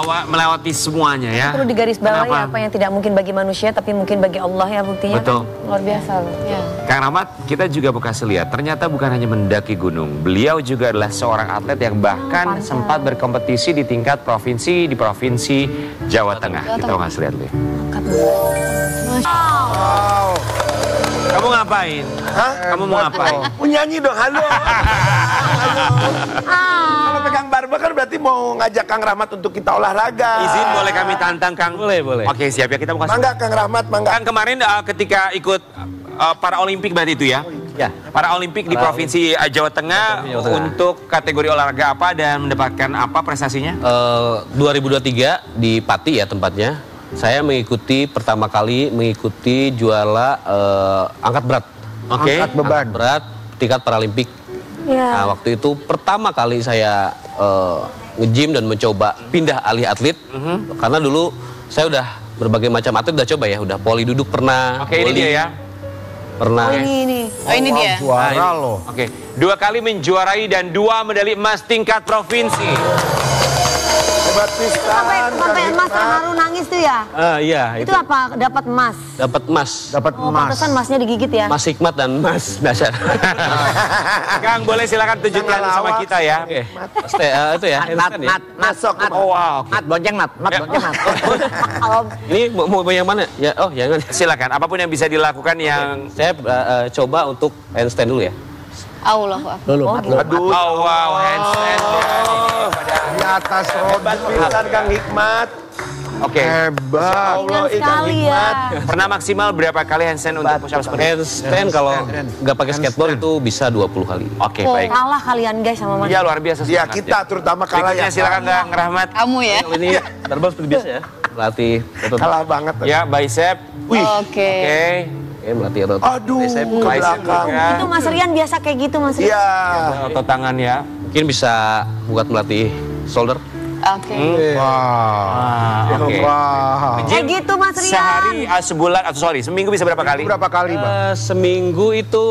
melewati semuanya ya. Perlu digarisbawahi Kenapa? apa yang tidak mungkin bagi manusia tapi mungkin bagi Allah ya buktinya. Betul. Kan luar biasa loh. Ya. Kang Rahmat, kita juga berhasil lihat ternyata bukan hanya mendaki gunung. Beliau juga adalah seorang atlet yang bahkan sempat berkompetisi di tingkat provinsi di Provinsi Jawa Tengah. Kita berhasil lihat dulu. Wow. Kamu ngapain? Hah? Kamu mau ngapain? Mau nyanyi dong, halo. Kalau pegang barba kan berarti mau ngajak Kang Rahmat untuk kita olahraga. Izin boleh kami tantang Kang? Boleh, boleh. Oke, siap ya, kita mau kasih. Mangga Kang Rahmat, mangga. Kan kemarin ketika ikut para Olimpik berarti itu ya? Ya. Para Olimpik di Provinsi Jawa Tengah untuk kategori olahraga apa dan mendapatkan apa prestasinya? 2023 di Pati ya tempatnya. Saya mengikuti pertama kali mengikuti juara angkat berat. Oke. Angkat beban. Angkat berat tingkat Paralimpik. Ya. Nah, waktu itu pertama kali saya nge-gym dan mencoba pindah alih atlet. Karena dulu saya udah berbagai macam atlet udah coba ya, udah poli duduk pernah. Oke, ini volley dia ya. Pernah. Oh ini. Oh ini dia. Juara loh. Oke, 2 kali menjuarai dan 2 medali emas tingkat provinsi. Hebat pisan. Sampai Mas Haru nangis tuh ya? Iya, Itu apa? Dapat emas. dapat emas. Dapat Oh, emas. pantesan emasnya digigit ya? Mas Hikmat dan Mas Dasar. Kang, boleh silakan tunjukkan sama kita ya. Oke. Itu ya. Masuk. Oh, wow. Mat, bonceng mat, Ya. bonceng mat. Ini mau yang mana? Ya, oh jangan. Silakan, apapun yang bisa dilakukan yang Saya coba untuk handstand dulu ya. Allahu Akbar. Dulu, mat, dulu. Aduh. oh wow, handstand ya. Di atas Hebat roda. pisan Kang Hikmat. Oke. Hebat. Ringan sekali ya. Pernah maksimal berapa kali handstand untuk push up seperti itu? Handstand kalau nggak pakai skateboard itu bisa 20 kali. Oke, Oh, baik. kalah kalian guys sama Mas. Iya, luar biasa. Ya semangat, kita terutama kalah Berikutnya ya. silakan Kang Rahmat. Kamu ya. Kalau ini barbel seperti biasa ya. Melatih otot. Kalah banget. Ya, bicep. Wih. Oke. Oke. Oke, melatih otot. Aduh, Bicep. ke belakang. Itu Mas Rian biasa kayak gitu Mas Rian. Iya. Otot tangan ya. Mungkin bisa buat melatih shoulder. Oke. Wah. Oke. Wah. Kayak gitu Mas Rian. Sehari, sebulan, atau sorry, seminggu bisa berapa kali? Berapa kali, Bang? Seminggu itu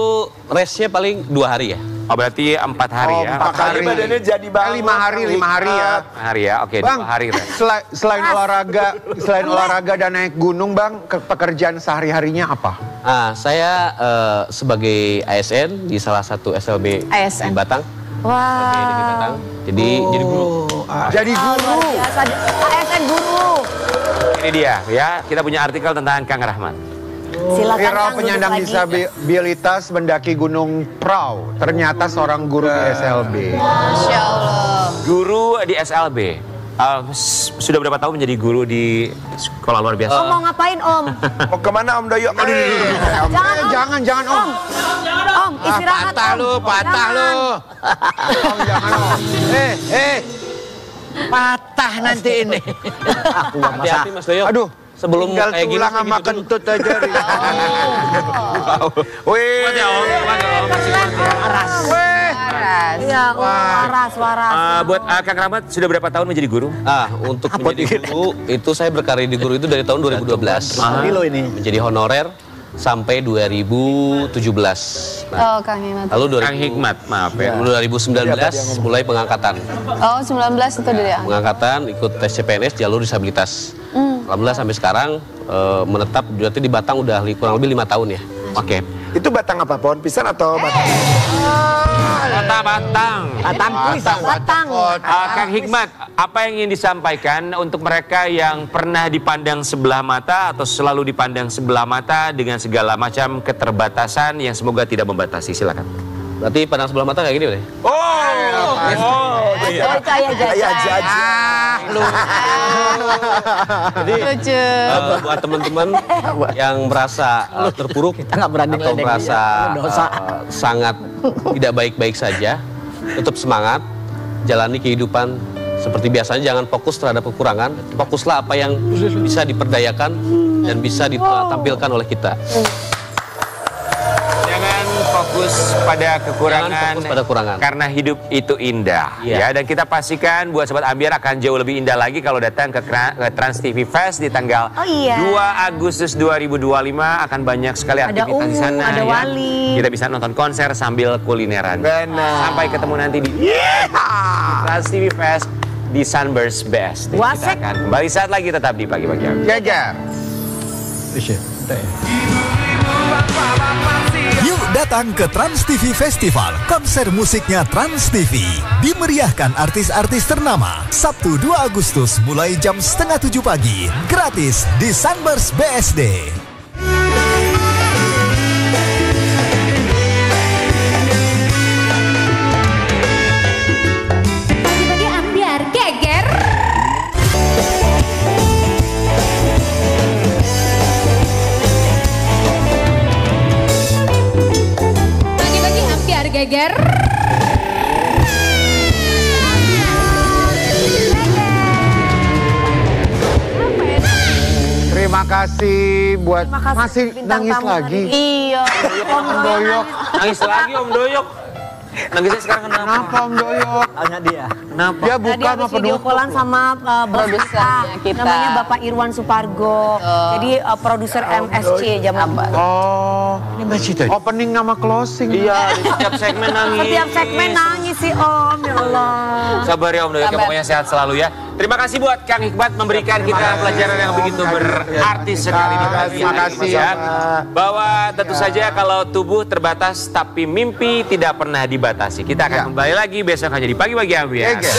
rest-nya paling 2 hari ya. Oh, berarti 4 hari ya. 4 hari. Makanya badannya jadi banget. 5 hari, 5 hari ya. 5 hari ya. Oke, Bang, 2 hari. Ren. selain olahraga dan naik gunung, Bang, pekerjaan sehari-harinya apa? Saya sebagai ASN di salah satu SLB ASN. di Batang. Wah. Jadi jadi guru. Jadi guru. Biasa ASN guru. Ini dia ya. Kita punya artikel tentang Kang Rahmat. Silakan Viral Kang, penyandang duduk lagi. disabilitas mendaki Gunung Prau. Ternyata seorang guru di SLB. Masya Allah. Guru di SLB. Sudah berapa tahun menjadi guru di sekolah luar biasa? Om mau ngapain Om? Mau kemana Om Doyo? Jangan Om. Jangan. Om istirahat Om. Jangan. Om, jangan, Om. Patah nanti ini. Hati-hati Mas Doyo. Aduh. Sebelum Tinggal kayak gini tulang sama gitu dulu. kentut aja. Wih. Iya, waras. Buat Kang Rahmat sudah berapa tahun menjadi guru? Untuk menjadi guru itu saya berkarir di guru itu dari tahun 2012. Kilo ini. Menjadi honorer sampai 2017. Oh, Kang Hikmat. Lalu Kang Hikmat, maaf ya. 2019 mulai pengangkatan. Oh, 19 itu dari Pengangkatan ikut tes CPNS jalur disabilitas. Alhamdulillah sampai sekarang menetap berarti di Batang udah kurang lebih 5 tahun ya. Oke. Itu batang apa? Pohon pisang atau batang? Kota Batang. Batang. Kang Hikmat, apa yang ingin disampaikan untuk mereka yang pernah dipandang sebelah mata atau selalu dipandang sebelah mata dengan segala macam keterbatasan yang semoga tidak membatasi? Silakan. Berarti pandang sebelah mata kayak gini deh. Oh, Itu ayah jajan. lu. Jadi buat teman-teman yang merasa terpuruk atau merasa sangat tidak baik-baik saja, tetap semangat, jalani kehidupan seperti biasanya, jangan fokus terhadap kekurangan, fokuslah apa yang bisa diperdayakan dan bisa ditampilkan oleh kita. Jangan fokus pada kekurangan, Jangan fokus pada kekurangan. karena hidup itu indah. Ya, dan kita pastikan buat Sobat Ambiar akan jauh lebih indah lagi kalau datang ke Trans TV Fest di tanggal 2 Agustus 2025. Akan banyak sekali aktivitas di sana. Ada Wali. Kita bisa nonton konser sambil kulineran. Sampai ketemu nanti di Trans TV Fest di Sunburst Best. Kita akan kembali saat lagi, tetap di Pagi-Pagi Ambiar. Geger. Yuk datang ke Trans TV Festival, konser musiknya Trans TV. Dimeriahkan artis-artis ternama, Sabtu 2 Agustus mulai jam 6:30 pagi, gratis di Sunburst BSD. Pagi-pagi ambiar geger. Pagi-pagi ambiar geger. Terima kasih buat masih nangis lagi. Iya. Om Doyok. Nangis lagi Om Doyok. Nangisnya sekarang Kenapa Om Doyok? Tanya dia. Kenapa? Dia Tadi buka habis apa video penutup callan loh. sama bos Produsernya kita. Namanya Bapak Irwan Supargo. Jadi produser MSC zaman. Oh, ini masih tadi. Opening nama closing. Iya, di setiap segmen nangis. Setiap segmen nangis sih Om, ya Allah. Sabar ya Om Doyok, pokoknya sehat selalu ya. Terima kasih buat Kang Hikmat memberikan kita pelajaran yang begitu berarti sekali di pagi Terima hari kasih, ini ya. Pak. Bahwa tentu saja kalau tubuh terbatas tapi mimpi tidak pernah dibatasi. Kita akan kembali lagi besok hanya di Pagi-Pagi Ambiar. Geger.